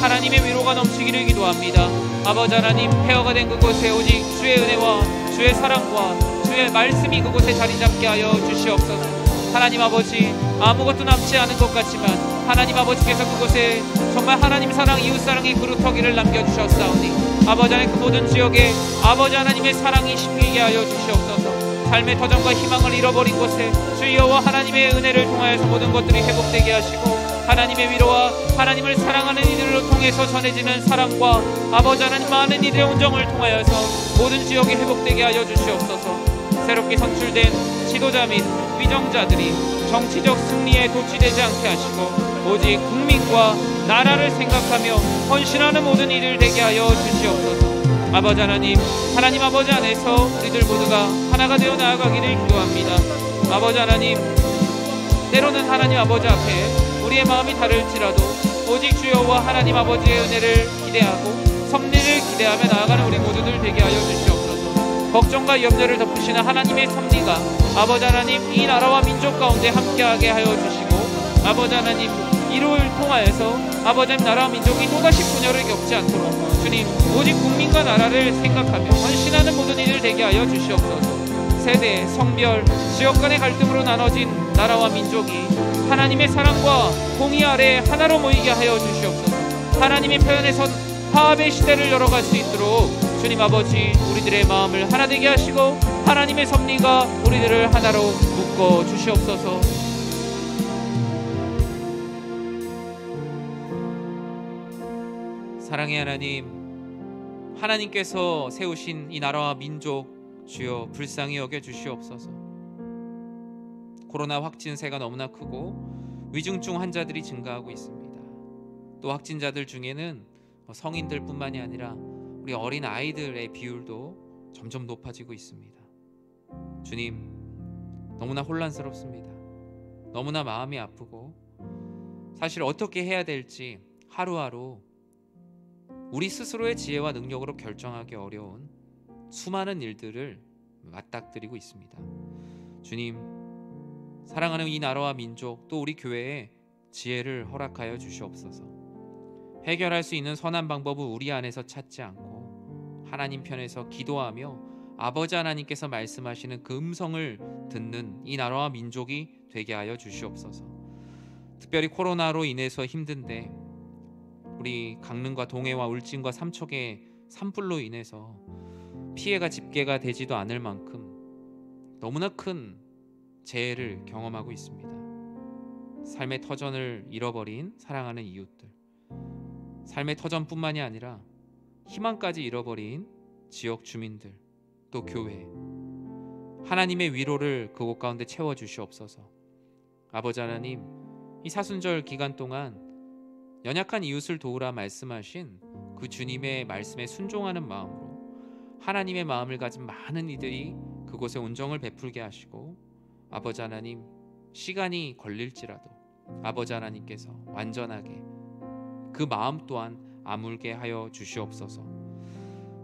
하나님의 위로가 넘치기를 기도합니다. 아버지 하나님, 폐허가 된 그곳에 오직 주의 은혜와 주의 사랑과 주의 말씀이 그곳에 자리 잡게 하여 주시옵소서. 하나님 아버지, 아무것도 남지 않은 것 같지만 하나님 아버지께서 그곳에 정말 하나님 사랑, 이웃 사랑의 그루터기를 남겨주셨사오니 아버지 하나님, 그 모든 지역에 아버지 하나님의 사랑이 심히게 하여 주시옵소서. 삶의 터전과 희망을 잃어버린 곳에 주여와 하나님의 은혜를 통하여서 모든 것들이 회복되게 하시고 하나님의 위로와 하나님을 사랑하는 이들로 통해서 전해지는 사랑과 아버지 하나님, 많은 이들의 온정을 통하여서 모든 지역이 회복되게 하여 주시옵소서. 새롭게 선출된 지도자 및 위정자들이 정치적 승리에 도취되지 않게 하시고 오직 국민과 나라를 생각하며 헌신하는 모든 이들 되게 하여 주시옵소서. 아버지 하나님, 하나님 아버지 안에서 우리들 모두가 하나가 되어 나아가기를 기도합니다. 아버지 하나님, 때로는 하나님 아버지 앞에 우리의 마음이 다를지라도 오직 주여와 하나님 아버지의 은혜를 기대하고 섭리를 기대하며 나아가는 우리 모두들 되게 하여 주시옵소서. 걱정과 염려를 덮으시는 하나님의 섭리가 아버지 하나님, 이 나라와 민족 가운데 함께하게 하여 주시고 아버지 하나님, 이를 통하여서 아버지 하나님, 나라와 민족이 또다시 분열을 겪지 않도록 주님, 오직 국민과 나라를 생각하며 헌신하는 모든 일을 되게 하여 주시옵소서. 세대, 성별, 지역 간의 갈등으로 나눠진 나라와 민족이 하나님의 사랑과 공의 아래 하나로 모이게 하여 주시옵소서. 하나님의 표현에 선 화합의 시대를 열어갈 수 있도록 주님 아버지, 우리들의 마음을 하나 되게 하시고 하나님의 섭리가 우리들을 하나로 묶어 주시옵소서. 사랑의 하나님, 하나님께서 세우신 이 나라와 민족 주여 불쌍히 여겨 주시옵소서. 코로나 확진세가 너무나 크고 위중증 환자들이 증가하고 있습니다. 또 확진자들 중에는 성인들 뿐만이 아니라 우리 어린 아이들의 비율도 점점 높아지고 있습니다. 주님, 너무나 혼란스럽습니다. 너무나 마음이 아프고 사실 어떻게 해야 될지 하루하루 우리 스스로의 지혜와 능력으로 결정하기 어려운 수많은 일들을 맞닥뜨리고 있습니다. 주님, 사랑하는 이 나라와 민족 또 우리 교회에 지혜를 허락하여 주시옵소서. 해결할 수 있는 선한 방법은 우리 안에서 찾지 않고 하나님 편에서 기도하며 아버지 하나님께서 말씀하시는 그 음성을 듣는 이 나라와 민족이 되게 하여 주시옵소서. 특별히 코로나로 인해서 힘든데 우리 강릉과 동해와 울진과 삼척의 산불로 인해서 피해가 집계가 되지도 않을 만큼 너무나 큰 재해를 경험하고 있습니다. 삶의 터전을 잃어버린 사랑하는 이웃들, 삶의 터전뿐만이 아니라 희망까지 잃어버린 지역 주민들, 또 교회, 하나님의 위로를 그곳 가운데 채워주시옵소서. 아버지 하나님, 이 사순절 기간 동안 연약한 이웃을 도우라 말씀하신 그 주님의 말씀에 순종하는 마음으로 하나님의 마음을 가진 많은 이들이 그곳에 온정을 베풀게 하시고, 아버지 하나님, 시간이 걸릴지라도 아버지 하나님께서 완전하게 그 마음 또한 아물게 하여 주시옵소서.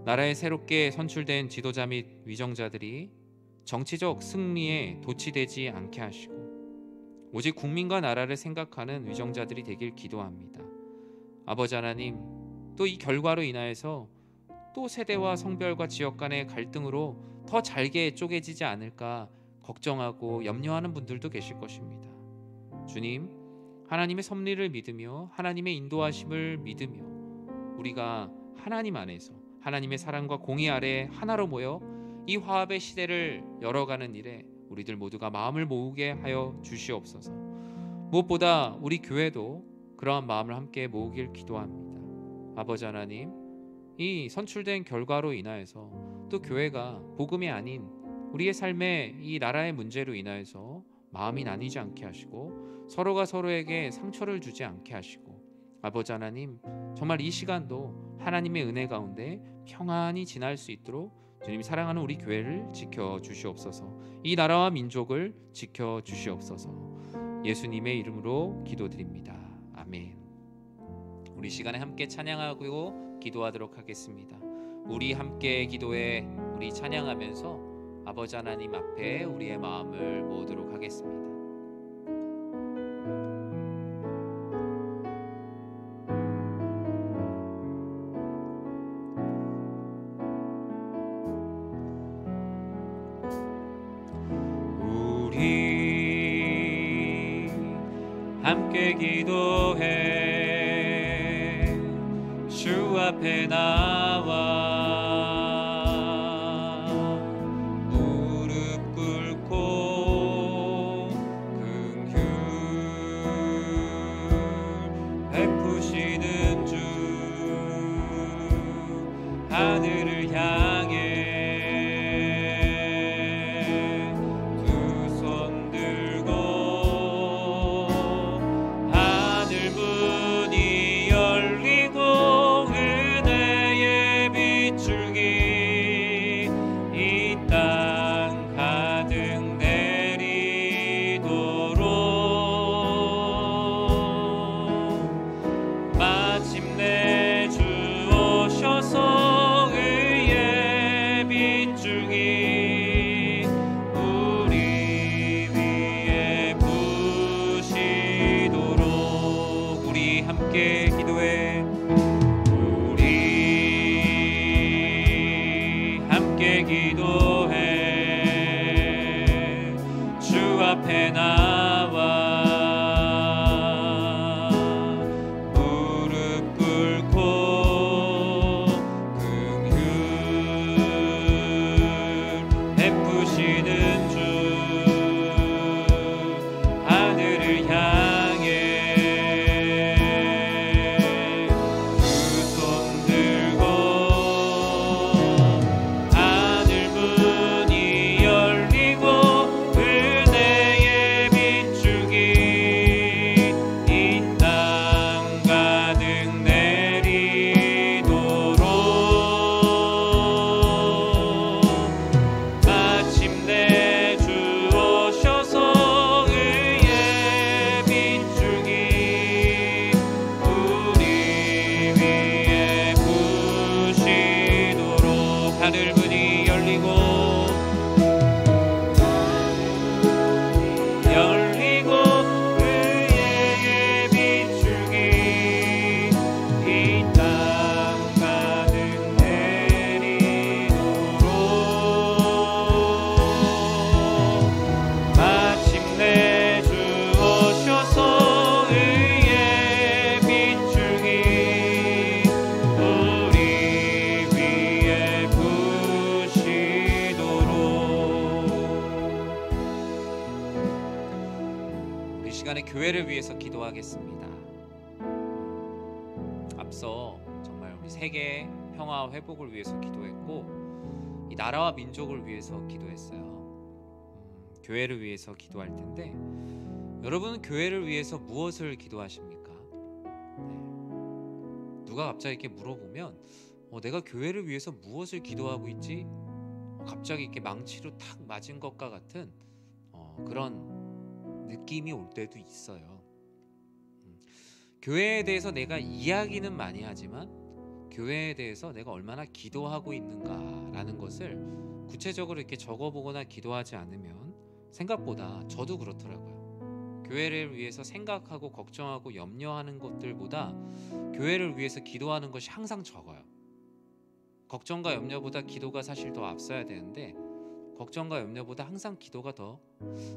나라에 새롭게 선출된 지도자 및 위정자들이 정치적 승리에 도취되지 않게 하시고 오직 국민과 나라를 생각하는 위정자들이 되길 기도합니다. 아버지 하나님, 또 이 결과로 인하여서 또 세대와 성별과 지역 간의 갈등으로 더 잘게 쪼개지지 않을까 걱정하고 염려하는 분들도 계실 것입니다. 주님, 하나님의 섭리를 믿으며 하나님의 인도하심을 믿으며 우리가 하나님 안에서 하나님의 사랑과 공의 아래 하나로 모여 이 화합의 시대를 열어가는 일에 우리들 모두가 마음을 모으게 하여 주시옵소서. 무엇보다 우리 교회도 그러한 마음을 함께 모으길 기도합니다. 아버지 하나님, 이 선출된 결과로 인하여서 또 교회가 복음이 아닌 우리의 삶의 이 나라의 문제로 인하여서 마음이 나뉘지 않게 하시고 서로가 서로에게 상처를 주지 않게 하시고, 아버지 하나님, 정말 이 시간도 하나님의 은혜 가운데 평안히 지날 수 있도록 주님이 사랑하는 우리 교회를 지켜주시옵소서. 이 나라와 민족을 지켜주시옵소서. 예수님의 이름으로 기도드립니다. 아멘. 우리 시간에 함께 찬양하고 기도하도록 하겠습니다. 우리 함께 기도해 우리 찬양하면서 아버지 하나님 앞에 우리의 마음을 모으도록 하겠습니다. 우리 함께 기도해 주 앞에 나와 하늘을 향해 두 손 들고 하늘 문이 열리고 은혜의 빗줄기 이 땅 가득 내리도록 마침내 주 오셔서 우리 위에 부시도록 우리 함께 기도해 우리 함께 기도해 주 앞에 나와 무릎 꿇고 베푸시는 주 하늘을 향해 두 손 들고 하늘 문이 열리고 은혜의 빗줄기 이 땅 가득 내리도록 마침내 주 오셔서 의의 빗줄기 우리 위에 부시도록 하늘 문이 열리고 교회를 위해서 기도하겠습니다. 앞서 정말 우리 세계의 평화 회복을 위해서 기도했고 이 나라와 민족을 위해서 기도했어요. 교회를 위해서 기도할 텐데 여러분은 교회를 위해서 무엇을 기도하십니까? 누가 갑자기 이렇게 물어보면 내가 교회를 위해서 무엇을 기도하고 있지? 갑자기 이렇게 망치로 탁 맞은 것과 같은 그런 느낌이 올 때도 있어요. 교회에 대해서 내가 이야기는 많이 하지만 교회에 대해서 내가 얼마나 기도하고 있는가라는 것을 구체적으로 이렇게 적어보거나 기도하지 않으면 생각보다 저도 그렇더라고요. 교회를 위해서 생각하고 걱정하고 염려하는 것들보다 교회를 위해서 기도하는 것이 항상 적어요. 걱정과 염려보다 기도가 사실 더 앞서야 되는데 걱정과 염려보다 항상 기도가 더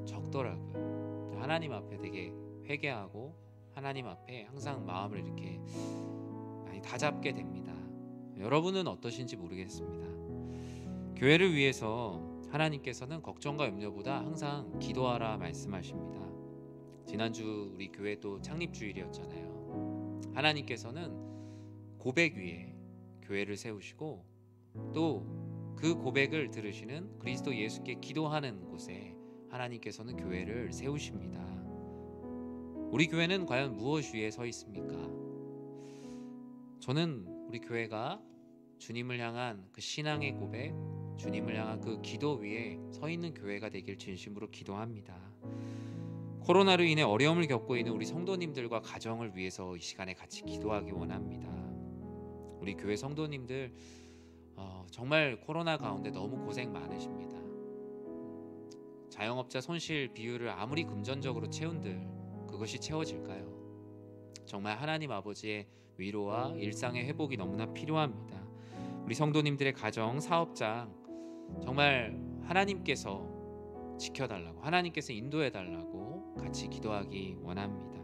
적더라고요. 하나님 앞에 되게 회개하고 하나님 앞에 항상 마음을 이렇게 많이 다잡게 됩니다. 여러분은 어떠신지 모르겠습니다. 교회를 위해서 하나님께서는 걱정과 염려보다 항상 기도하라 말씀하십니다. 지난주 우리 교회 또 창립주일이었잖아요. 하나님께서는 고백 위에 교회를 세우시고 또 그 고백을 들으시는 그리스도 예수께 기도하는 곳에 하나님께서는 교회를 세우십니다. 우리 교회는 과연 무엇 위에 서 있습니까? 저는 우리 교회가 주님을 향한 그 신앙의 고백, 주님을 향한 그 기도 위에 서 있는 교회가 되길 진심으로 기도합니다. 코로나로 인해 어려움을 겪고 있는 우리 성도님들과 가정을 위해서 이 시간에 같이 기도하기 원합니다. 우리 교회 성도님들 정말 코로나 가운데 너무 고생 많으십니다. 자영업자 손실 비율을 아무리 금전적으로 채운들 그것이 채워질까요? 정말 하나님 아버지의 위로와 일상의 회복이 너무나 필요합니다. 우리 성도님들의 가정, 사업장 정말 하나님께서 지켜달라고, 하나님께서 인도해달라고 같이 기도하기 원합니다.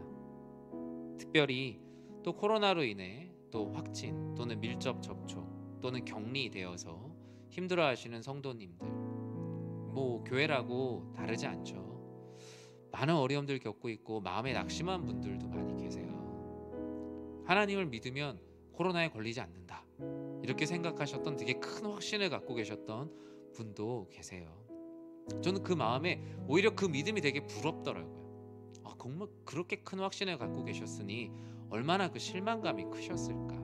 특별히 또 코로나로 인해 또 확진 또는 밀접 접촉 또는 격리되어서 힘들어하시는 성도님들, 교회라고 다르지 않죠. 많은 어려움들 겪고 있고 마음에 낙심한 분들도 많이 계세요. 하나님을 믿으면 코로나에 걸리지 않는다 이렇게 생각하셨던 되게 큰 확신을 갖고 계셨던 분도 계세요. 저는 그 마음에 오히려 그 믿음이 되게 부럽더라고요. 정말 그렇게 큰 확신을 갖고 계셨으니 얼마나 그 실망감이 크셨을까.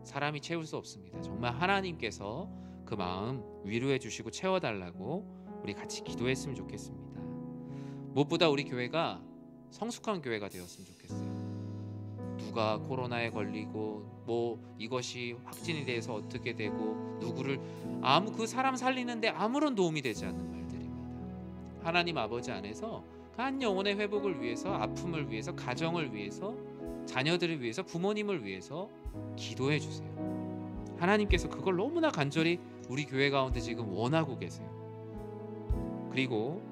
사람이 채울 수 없습니다. 정말 하나님께서 그 마음 위로해 주시고 채워달라고 우리 같이 기도했으면 좋겠습니다. 무엇보다 우리 교회가 성숙한 교회가 되었으면 좋겠어요. 누가 코로나에 걸리고 이것이 확진이 돼서 어떻게 되고 누구를 그 사람 살리는데 아무런 도움이 되지 않는 말들입니다. 하나님 아버지 안에서 한 영혼의 회복을 위해서, 아픔을 위해서, 가정을 위해서, 자녀들을 위해서, 부모님을 위해서 기도해 주세요. 하나님께서 그걸 너무나 간절히 우리 교회 가운데 지금 원하고 계세요. 그리고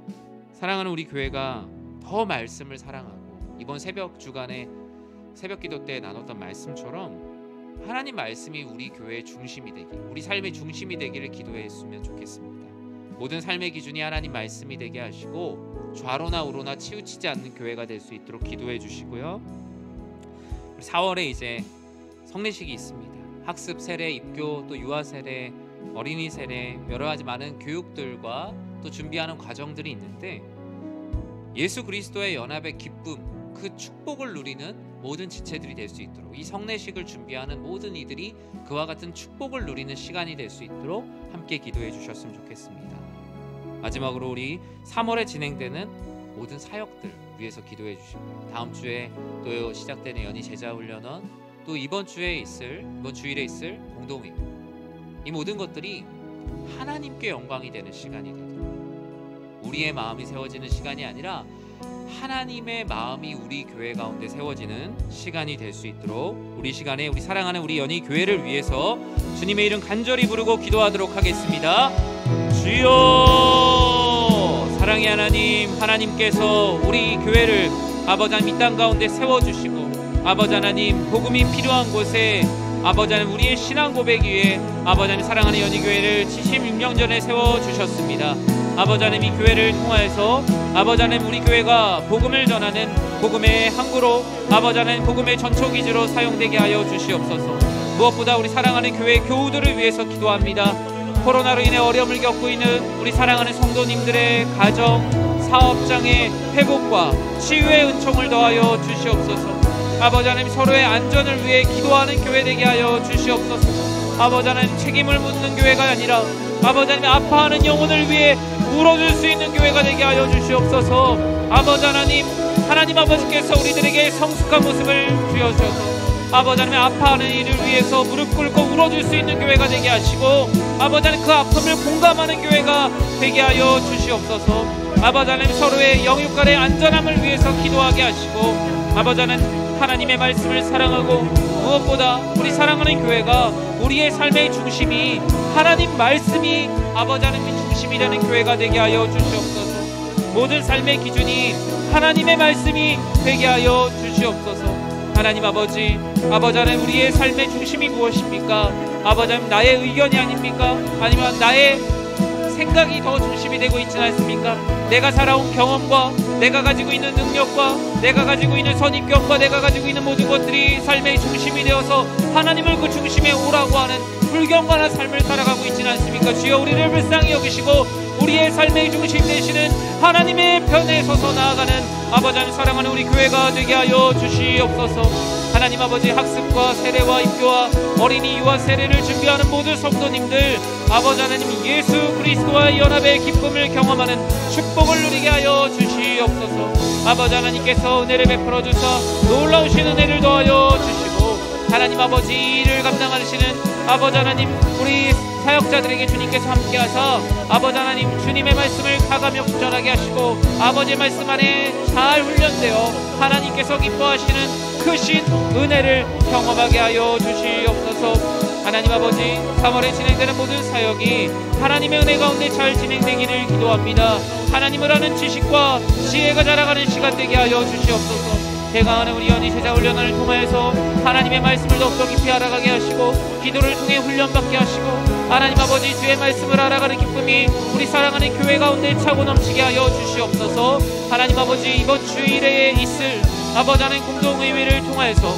사랑하는 우리 교회가 더 말씀을 사랑하고 이번 새벽 주간에 새벽 기도 때 나눴던 말씀처럼 하나님 말씀이 우리 교회의 중심이 되길, 우리 삶의 중심이 되기를 기도했으면 좋겠습니다. 모든 삶의 기준이 하나님 말씀이 되게 하시고 좌로나 우로나 치우치지 않는 교회가 될 수 있도록 기도해 주시고요. 4월에 이제 성례식이 있습니다. 학습 세례, 입교, 또 유아 세례, 어린이 세례, 여러 가지 많은 교육들과 또 준비하는 과정들이 있는데 예수 그리스도의 연합의 기쁨, 그 축복을 누리는 모든 지체들이 될 수 있도록, 이 성례식을 준비하는 모든 이들이 그와 같은 축복을 누리는 시간이 될 수 있도록 함께 기도해 주셨으면 좋겠습니다. 마지막으로 우리 3월에 진행되는 모든 사역들 위해서 기도해 주시고요. 다음 주에 또 시작되는 연희 제자훈련원, 또 이번 주일에 있을 공동회, 이 모든 것들이 하나님께 영광이 되는 시간이 되도록, 우리의 마음이 세워지는 시간이 아니라 하나님의 마음이 우리 교회 가운데 세워지는 시간이 될 수 있도록 우리 시간에 우리 사랑하는 우리 연희 교회를 위해서 주님의 이름 간절히 부르고 기도하도록 하겠습니다. 주여, 사랑의 하나님, 하나님께서 우리 교회를 아버지 하나님 이 땅 가운데 세워주시고 아버지 하나님 복음이 필요한 곳에 아버지 하나님 우리의 신앙 고백 위에 아버지 하나님 사랑하는 연희 교회를 76년 전에 세워주셨습니다. 아버지 하나님 이 교회를 통하여서 아버지 하나님 우리 교회가 복음을 전하는 복음의 항구로 아버지 하나님 복음의 전초기지로 사용되게 하여 주시옵소서. 무엇보다 우리 사랑하는 교회 교우들을 위해서 기도합니다. 코로나로 인해 어려움을 겪고 있는 우리 사랑하는 성도님들의 가정, 사업장의 회복과 치유의 은총을 더하여 주시옵소서. 아버지 하나님 서로의 안전을 위해 기도하는 교회 되게 하여 주시옵소서. 아버지 하나님 책임을 묻는 교회가 아니라 아버지 하나님 아파하는 영혼을 위해 울어줄 수 있는 교회가 되게 하여 주시옵소서. 아버지 하나님, 하나님 아버지께서 우리들에게 성숙한 모습을 주셔서 아버지 하나님 아파하는 이를 위해서 무릎 꿇고 울어줄 수 있는 교회가 되게 하시고 아버지 하나님 그 아픔을 공감하는 교회가 되게 하여 주시옵소서. 아버지 하나님 서로의 영육 간의 안전함을 위해서 기도하게 하시고 아버지 하나님 하나님의 말씀을 사랑하고 무엇보다 우리 사랑하는 교회가 우리의 삶의 중심이 하나님 말씀이 아버지 하나님의 중심이 되는 교회가 되게 하여 주시옵소서. 모든 삶의 기준이 하나님의 말씀이 되게 하여 주시옵소서. 하나님 아버지, 아버지 하나님 우리의 삶의 중심이 무엇입니까? 아버지 하나님 나의 의견이 아닙니까? 아니면 나의 생각이 더 중심이 되고 있지는 않습니까? 내가 살아온 경험과 내가 가지고 있는 능력과 내가 가지고 있는 선입견과 내가 가지고 있는 모든 것들이 삶의 중심이 되어서 하나님을 그 중심에 오라고 하는 불경건한 삶을 살아가고 있지는 않습니까? 주여 우리를 불쌍히 여기시고 우리의 삶의 중심 되시는 하나님의 편에 서서 나아가는 아버지 하나님 사랑하는 우리 교회가 되게 하여 주시옵소서. 하나님 아버지 학습과 세례와 입교와 어린이 유아 세례를 준비하는 모든 성도님들 아버지 하나님 예수 그리스도와의 연합의 기쁨을 경험하는 축복을 누리게 하여 주시옵소서. 아버지 하나님께서 은혜를 베풀어 주사 놀라우신 은혜를 더하여 주시고 하나님 아버지 일을 감당하시는 아버지 하나님 우리 사역자들에게 주님께서 함께하사 아버지 하나님 주님의 말씀을 가감히 전하게 하시고 아버지의 말씀 안에 잘 훈련되어 하나님께서 기뻐하시는 크신 은혜를 경험하게 하여 주시옵소서. 하나님 아버지 3월에 진행되는 모든 사역이 하나님의 은혜 가운데 잘 진행되기를 기도합니다. 하나님을 아는 지식과 지혜가 자라가는 시간 되게 하여 주시옵소서. 대강하는 우리 연희 제자훈련을 통하여서 하나님의 말씀을 더욱더 깊이 알아가게 하시고 기도를 통해 훈련받게 하시고 하나님 아버지 주의 말씀을 알아가는 기쁨이 우리 사랑하는 교회 가운데 차고 넘치게 하여 주시옵소서. 하나님 아버지 이번 주일에 있을 아버지 하나님 공동의회를 통하여서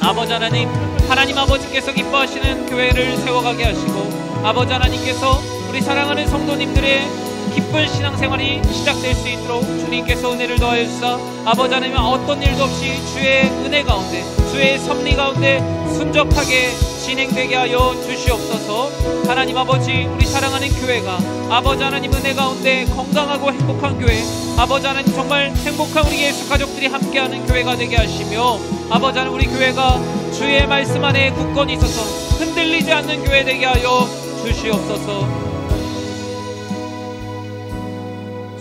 아버지 하나님 하나님 아버지께서 기뻐하시는 교회를 세워가게 하시고 아버지 하나님께서 우리 사랑하는 성도님들의 기쁜 신앙생활이 시작될 수 있도록 주님께서 은혜를 더하여 주사 아버지 하나님 어떤 일도 없이 주의 은혜 가운데 주의 섭리 가운데 순적하게 진행되게 하여 주시옵소서. 하나님 아버지 우리 사랑하는 교회가 아버지 하나님 은혜 가운데 건강하고 행복한 교회 아버지 하나님 정말 행복한 우리 예수 가족들이 함께하는 교회가 되게 하시며 아버지 하나님 우리 교회가 주의 말씀 안에 굳건히 있어서 흔들리지 않는 교회 되게 하여 주시옵소서.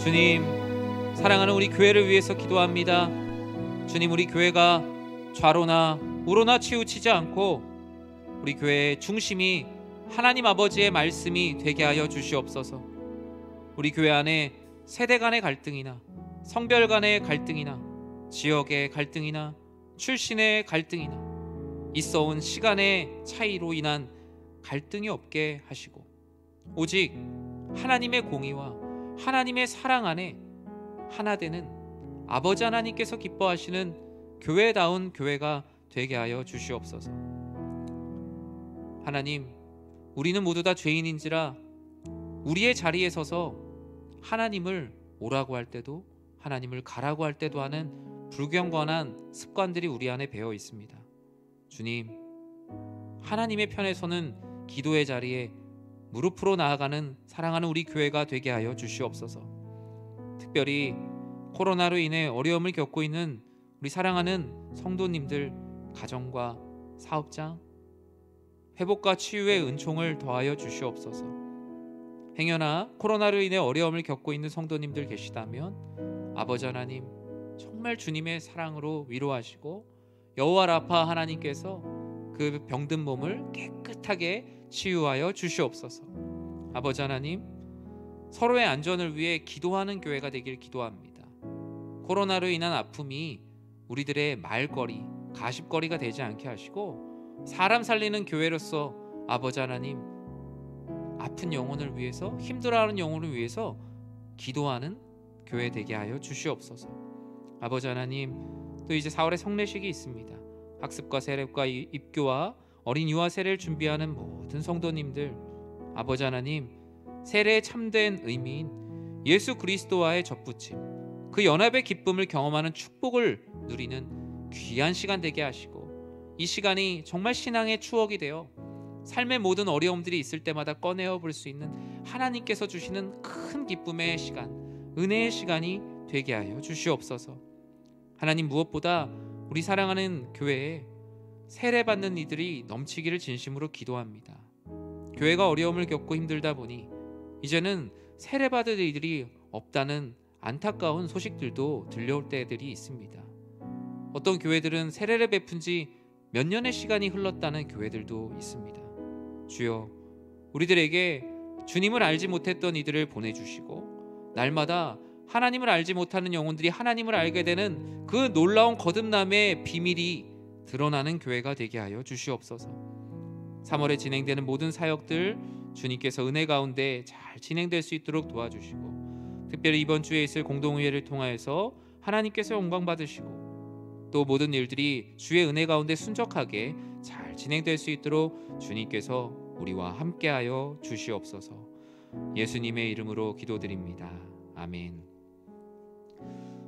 주님 사랑하는 우리 교회를 위해서 기도합니다. 주님 우리 교회가 좌로나 우로나 치우치지 않고 우리 교회의 중심이 하나님 아버지의 말씀이 되게 하여 주시옵소서. 우리 교회 안에 세대 간의 갈등이나 성별 간의 갈등이나 지역의 갈등이나 출신의 갈등이나 있어온 시간의 차이로 인한 갈등이 없게 하시고 오직 하나님의 공의와 하나님의 사랑 안에 하나 되는 아버지 하나님께서 기뻐하시는 교회다운 교회가 되게 하여 주시옵소서. 하나님 우리는 모두 다 죄인인지라 우리의 자리에 서서 하나님을 오라고 할 때도 하나님을 가라고 할 때도 하는 불경건한 습관들이 우리 안에 배어 있습니다. 주님 하나님의 편에 서는 기도의 자리에 무릎으로 나아가는 사랑하는 우리 교회가 되게 하여 주시옵소서. 특별히 코로나로 인해 어려움을 겪고 있는 우리 사랑하는 성도님들 가정과 사업장 회복과 치유의 은총을 더하여 주시옵소서. 행여나 코로나로 인해 어려움을 겪고 있는 성도님들 계시다면 아버지 하나님 정말 주님의 사랑으로 위로하시고 여호와 라파 하나님께서 그 병든 몸을 깨끗하게 치유하여 주시옵소서. 아버지 하나님 서로의 안전을 위해 기도하는 교회가 되길 기도합니다. 코로나로 인한 아픔이 우리들의 말거리, 가십거리가 되지 않게 하시고 사람 살리는 교회로서 아버지 하나님 아픈 영혼을 위해서 힘들어하는 영혼을 위해서 기도하는 교회 되게 하여 주시옵소서. 아버지 하나님, 또 이제 4월에 성례식이 있습니다. 학습과 세례과 입교와 어린 유아 세례를 준비하는 모든 성도님들, 아버지 하나님, 세례의 참된 의미인 예수 그리스도와의 접붙임, 그 연합의 기쁨을 경험하는 축복을 누리는 귀한 시간 되게 하시고, 이 시간이 정말 신앙의 추억이 되어 삶의 모든 어려움들이 있을 때마다 꺼내어 볼 수 있는 하나님께서 주시는 큰 기쁨의 시간, 은혜의 시간이 되게 하여 주시옵소서. 하나님, 무엇보다 우리 사랑하는 교회에 세례받는 이들이 넘치기를 진심으로 기도합니다. 교회가 어려움을 겪고 힘들다 보니 이제는 세례받을 이들이 없다는 안타까운 소식들도 들려올 때들이 있습니다. 어떤 교회들은 세례를 베푼 지 몇 년의 시간이 흘렀다는 교회들도 있습니다. 주여, 우리들에게 주님을 알지 못했던 이들을 보내주시고, 날마다 하나님을 알지 못하는 영혼들이 하나님을 알게 되는 그 놀라운 거듭남의 비밀이 드러나는 교회가 되게 하여 주시옵소서. 3월에 진행되는 모든 사역들 주님께서 은혜 가운데 잘 진행될 수 있도록 도와주시고, 특별히 이번 주에 있을 공동의회를 통하여서 하나님께서 영광 받으시고, 또 모든 일들이 주의 은혜 가운데 순적하게 잘 진행될 수 있도록 주님께서 우리와 함께하여 주시옵소서. 예수님의 이름으로 기도드립니다. 아멘.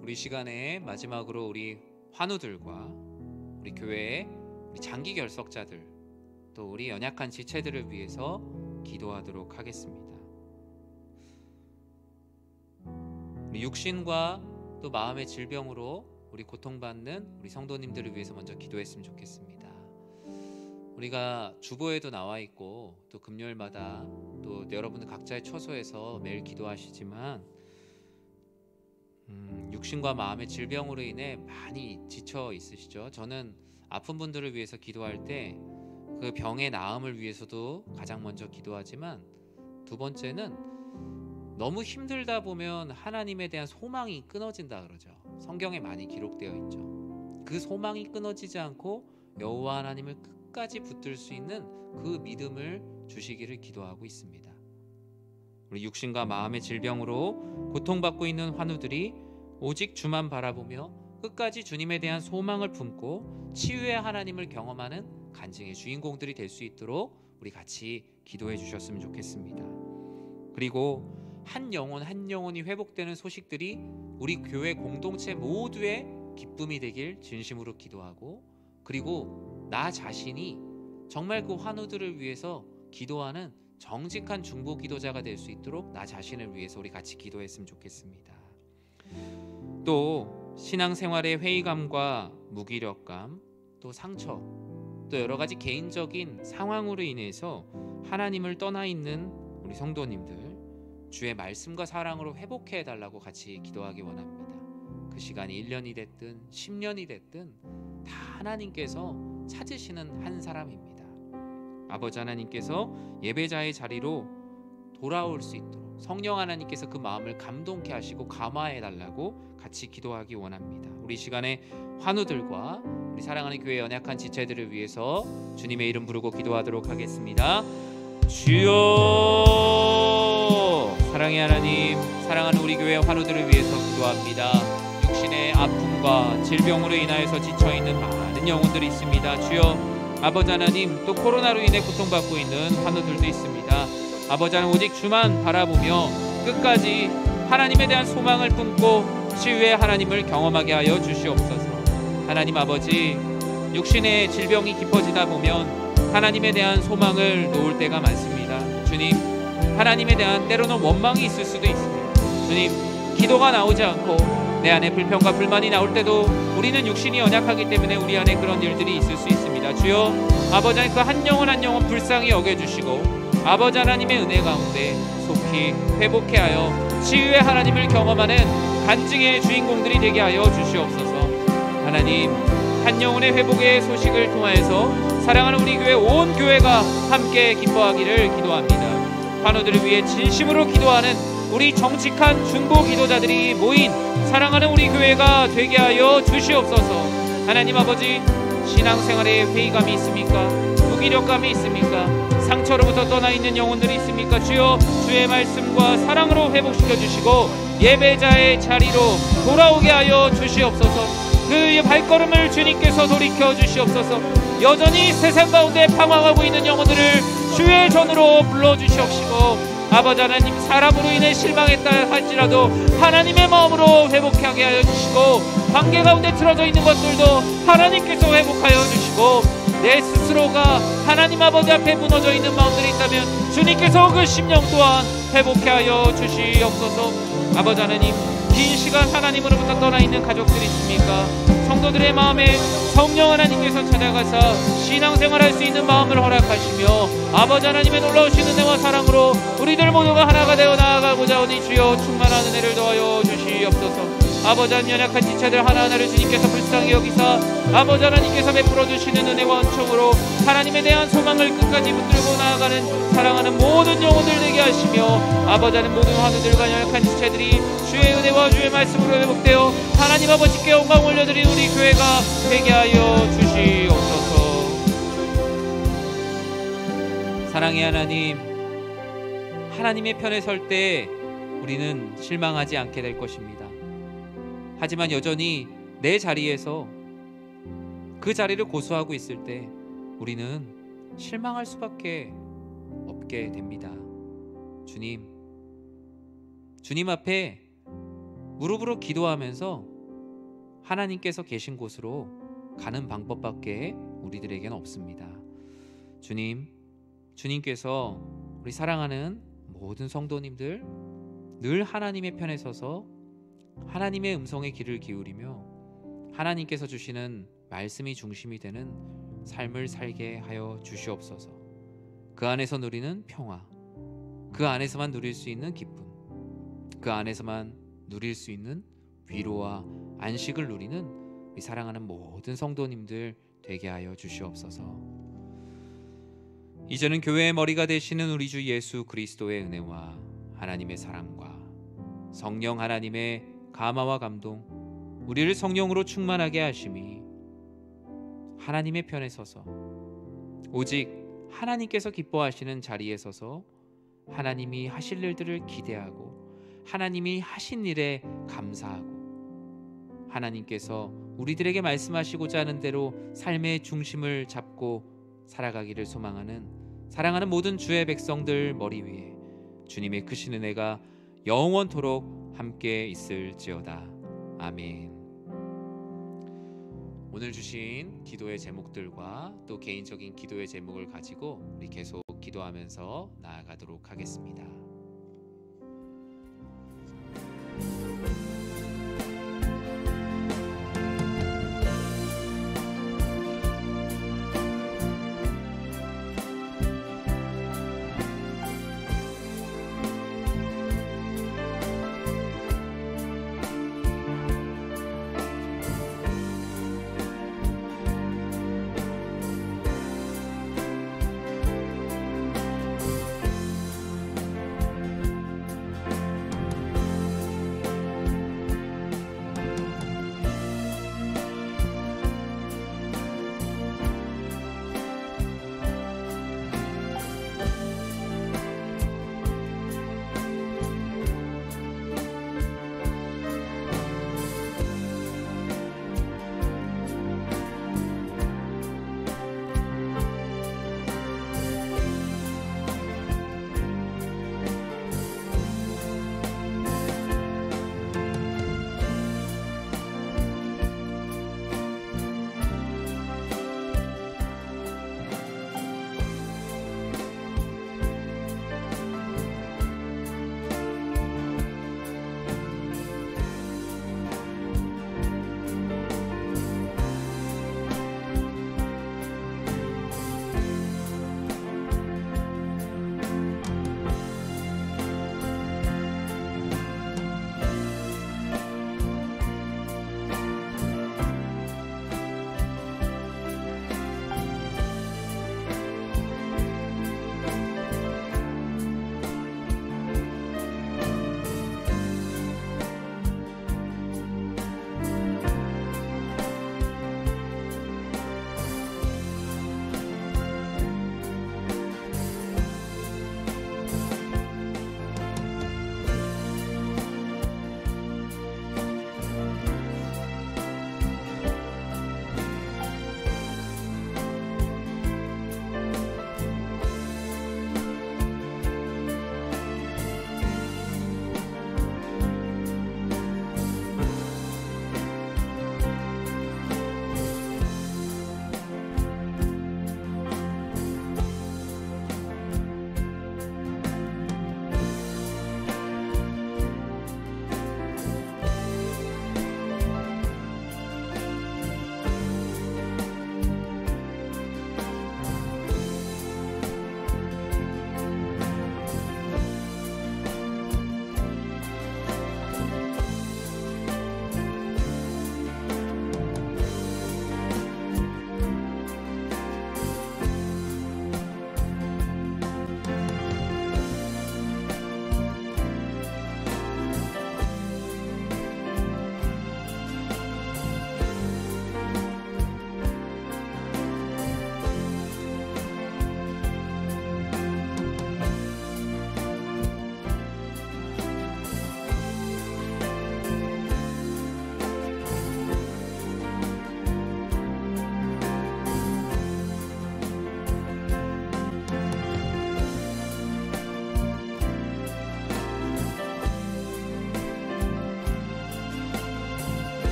우리 시간에 마지막으로 우리 환우들과 우리 교회의 우리 장기 결석자들, 또 우리 연약한 지체들을 위해서 기도하도록 하겠습니다. 우리 육신과 또 마음의 질병으로 우리 고통받는 우리 성도님들을 위해서 먼저 기도했으면 좋겠습니다. 우리가 주보에도 나와 있고, 또 금요일마다 또 여러분들 각자의 처소에서 매일 기도하시지만, 육신과 마음의 질병으로 인해 많이 지쳐 있으시죠. 저는 아픈 분들을 위해서 기도할 때 그 병의 나음을 위해서도 가장 먼저 기도하지만, 두 번째는 너무 힘들다 보면 하나님에 대한 소망이 끊어진다 그러죠. 성경에 많이 기록되어 있죠. 그 소망이 끊어지지 않고 여호와 하나님을 끝까지 붙들 수 있는 그 믿음을 주시기를 기도하고 있습니다. 우리 육신과 마음의 질병으로 고통받고 있는 환우들이 오직 주만 바라보며 끝까지 주님에 대한 소망을 품고 치유의 하나님을 경험하는 간증의 주인공들이 될 수 있도록 우리 같이 기도해 주셨으면 좋겠습니다. 그리고 한 영혼 한 영혼이 회복되는 소식들이 우리 교회 공동체 모두의 기쁨이 되길 진심으로 기도하고, 그리고 나 자신이 정말 그 환우들을 위해서 기도하는 정직한 중보 기도자가 될 수 있도록 나 자신을 위해서 우리 같이 기도했으면 좋겠습니다. 또 신앙생활의 회의감과 무기력감, 또 상처, 또 여러 가지 개인적인 상황으로 인해서 하나님을 떠나 있는 우리 성도님들, 주의 말씀과 사랑으로 회복해 달라고 같이 기도하기 원합니다. 그 시간이 1년이 됐든 10년이 됐든 다 하나님께서 찾으시는 한 사람입니다. 아버지 하나님께서 예배자의 자리로 돌아올 수 있도록 성령 하나님께서 그 마음을 감동케 하시고 감화해 달라고 같이 기도하기 원합니다. 우리 시간에 환우들과 우리 사랑하는 교회 연약한 지체들을 위해서 주님의 이름 부르고 기도하도록 하겠습니다. 주여, 사랑의 하나님, 사랑하는 우리 교회 환우들을 위해서 기도합니다. 육신의 아픔과 질병으로 인하여서 지쳐있는 많은 영혼들이 있습니다. 주여, 아버지 하나님, 또 코로나로 인해 고통받고 있는 환우들도 있습니다. 아버지 하나님, 오직 주만 바라보며 끝까지 하나님에 대한 소망을 품고 치유의 하나님을 경험하게 하여 주시옵소서. 하나님 아버지, 육신의 질병이 깊어지다 보면 하나님에 대한 소망을 놓을 때가 많습니다. 주님, 하나님에 대한 때로는 원망이 있을 수도 있습니다. 주님, 기도가 나오지 않고 내 안에 불평과 불만이 나올 때도 우리는 육신이 연약하기 때문에 우리 안에 그런 일들이 있을 수 있습니다. 주여, 아버지 하나님, 그 한 영혼 한 영혼 불쌍히 여겨주시고 아버지 하나님의 은혜 가운데 속히 회복해 하여 치유의 하나님을 경험하는 간증의 주인공들이 되게 하여 주시옵소서. 하나님, 한 영혼의 회복의 소식을 통하여서 사랑하는 우리 교회 온 교회가 함께 기뻐하기를 기도합니다. 환우들을 위해 진심으로 기도하는 우리 정직한 중보 기도자들이 모인 사랑하는 우리 교회가 되게 하여 주시옵소서. 하나님 아버지, 신앙생활에 회의감이 있습니까? 무기력감이 있습니까? 상처로부터 떠나 있는 영혼들이 있습니까? 주여, 주의 말씀과 사랑으로 회복시켜 주시고 예배자의 자리로 돌아오게 하여 주시옵소서. 그 발걸음을 주님께서 돌이켜 주시옵소서. 여전히 세상 가운데 방황하고 있는 영혼들을 주의 전으로 불러주시옵시고, 아버지 하나님, 사람으로 인해 실망했다 할지라도 하나님의 마음으로 회복하게 하여 주시고, 관계 가운데 틀어져 있는 것들도 하나님께서 회복하여 주시고, 내 스스로가 하나님 아버지 앞에 무너져 있는 마음들이 있다면 주님께서 그 심령 또한 회복해 하여 주시옵소서. 아버지 하나님, 긴 시간 하나님으로부터 떠나 있는 가족들이 있습니까? 성도들의 마음에 성령 하나님께서 찾아가사 신앙생활할 수 있는 마음을 허락하시며 아버지 하나님의 놀라우신 은혜와 사랑으로 우리들 모두가 하나가 되어 나아가고자 하니 주여 충만한 은혜를 더하여 주시옵소서. 아버지 하나님, 연약한 지체들 하나하나를 주님께서 불쌍히 여기사 아버지 하나님께서 베풀어 주시는 은혜와 은총으로 하나님에 대한 소망을 끝까지 붙들고 나아가는 사랑하는 모든 영혼들 되게 하시며, 아버지 하나님, 모든 환우들과 연약한 지체들이 주의 은혜와 주의 말씀으로 회복되어 하나님 아버지께 영광 올려드린 우리 교회가 되게 하여 주시옵소서. 사랑의 하나님, 하나님의 편에 설 때 우리는 실망하지 않게 될 것입니다. 하지만 여전히 내 자리에서 그 자리를 고수하고 있을 때 우리는 실망할 수밖에 없게 됩니다. 주님 앞에 무릎으로 기도하면서 하나님께서 계신 곳으로 가는 방법밖에 우리들에게는 없습니다. 주님께서 우리 사랑하는 모든 성도님들 늘 하나님의 편에 서서 하나님의 음성에 귀를 기울이며 하나님께서 주시는 말씀이 중심이 되는 삶을 살게 하여 주시옵소서. 그 안에서 누리는 평화, 그 안에서만 누릴 수 있는 기쁨, 그 안에서만 누릴 수 있는 위로와 안식을 누리는 우리 사랑하는 모든 성도님들 되게 하여 주시옵소서. 이제는 교회의 머리가 되시는 우리 주 예수 그리스도의 은혜와 하나님의 사랑과 성령 하나님의 감화와 감동, 우리를 성령으로 충만하게 하심이 하나님의 편에 서서 오직 하나님께서 기뻐하시는 자리에 서서 하나님이 하실 일들을 기대하고 하나님이 하신 일에 감사하고 하나님께서 우리들에게 말씀하시고자 하는 대로 삶의 중심을 잡고 살아가기를 소망하는 사랑하는 모든 주의 백성들 머리 위에 주님의 크신 은혜가 영원토록 함께 있을지어다. 아멘. 오늘 주신 기도의 제목들과 또 개인적인 기도의 제목을 가지고 우리 계속 기도하면서 나아가도록 하겠습니다.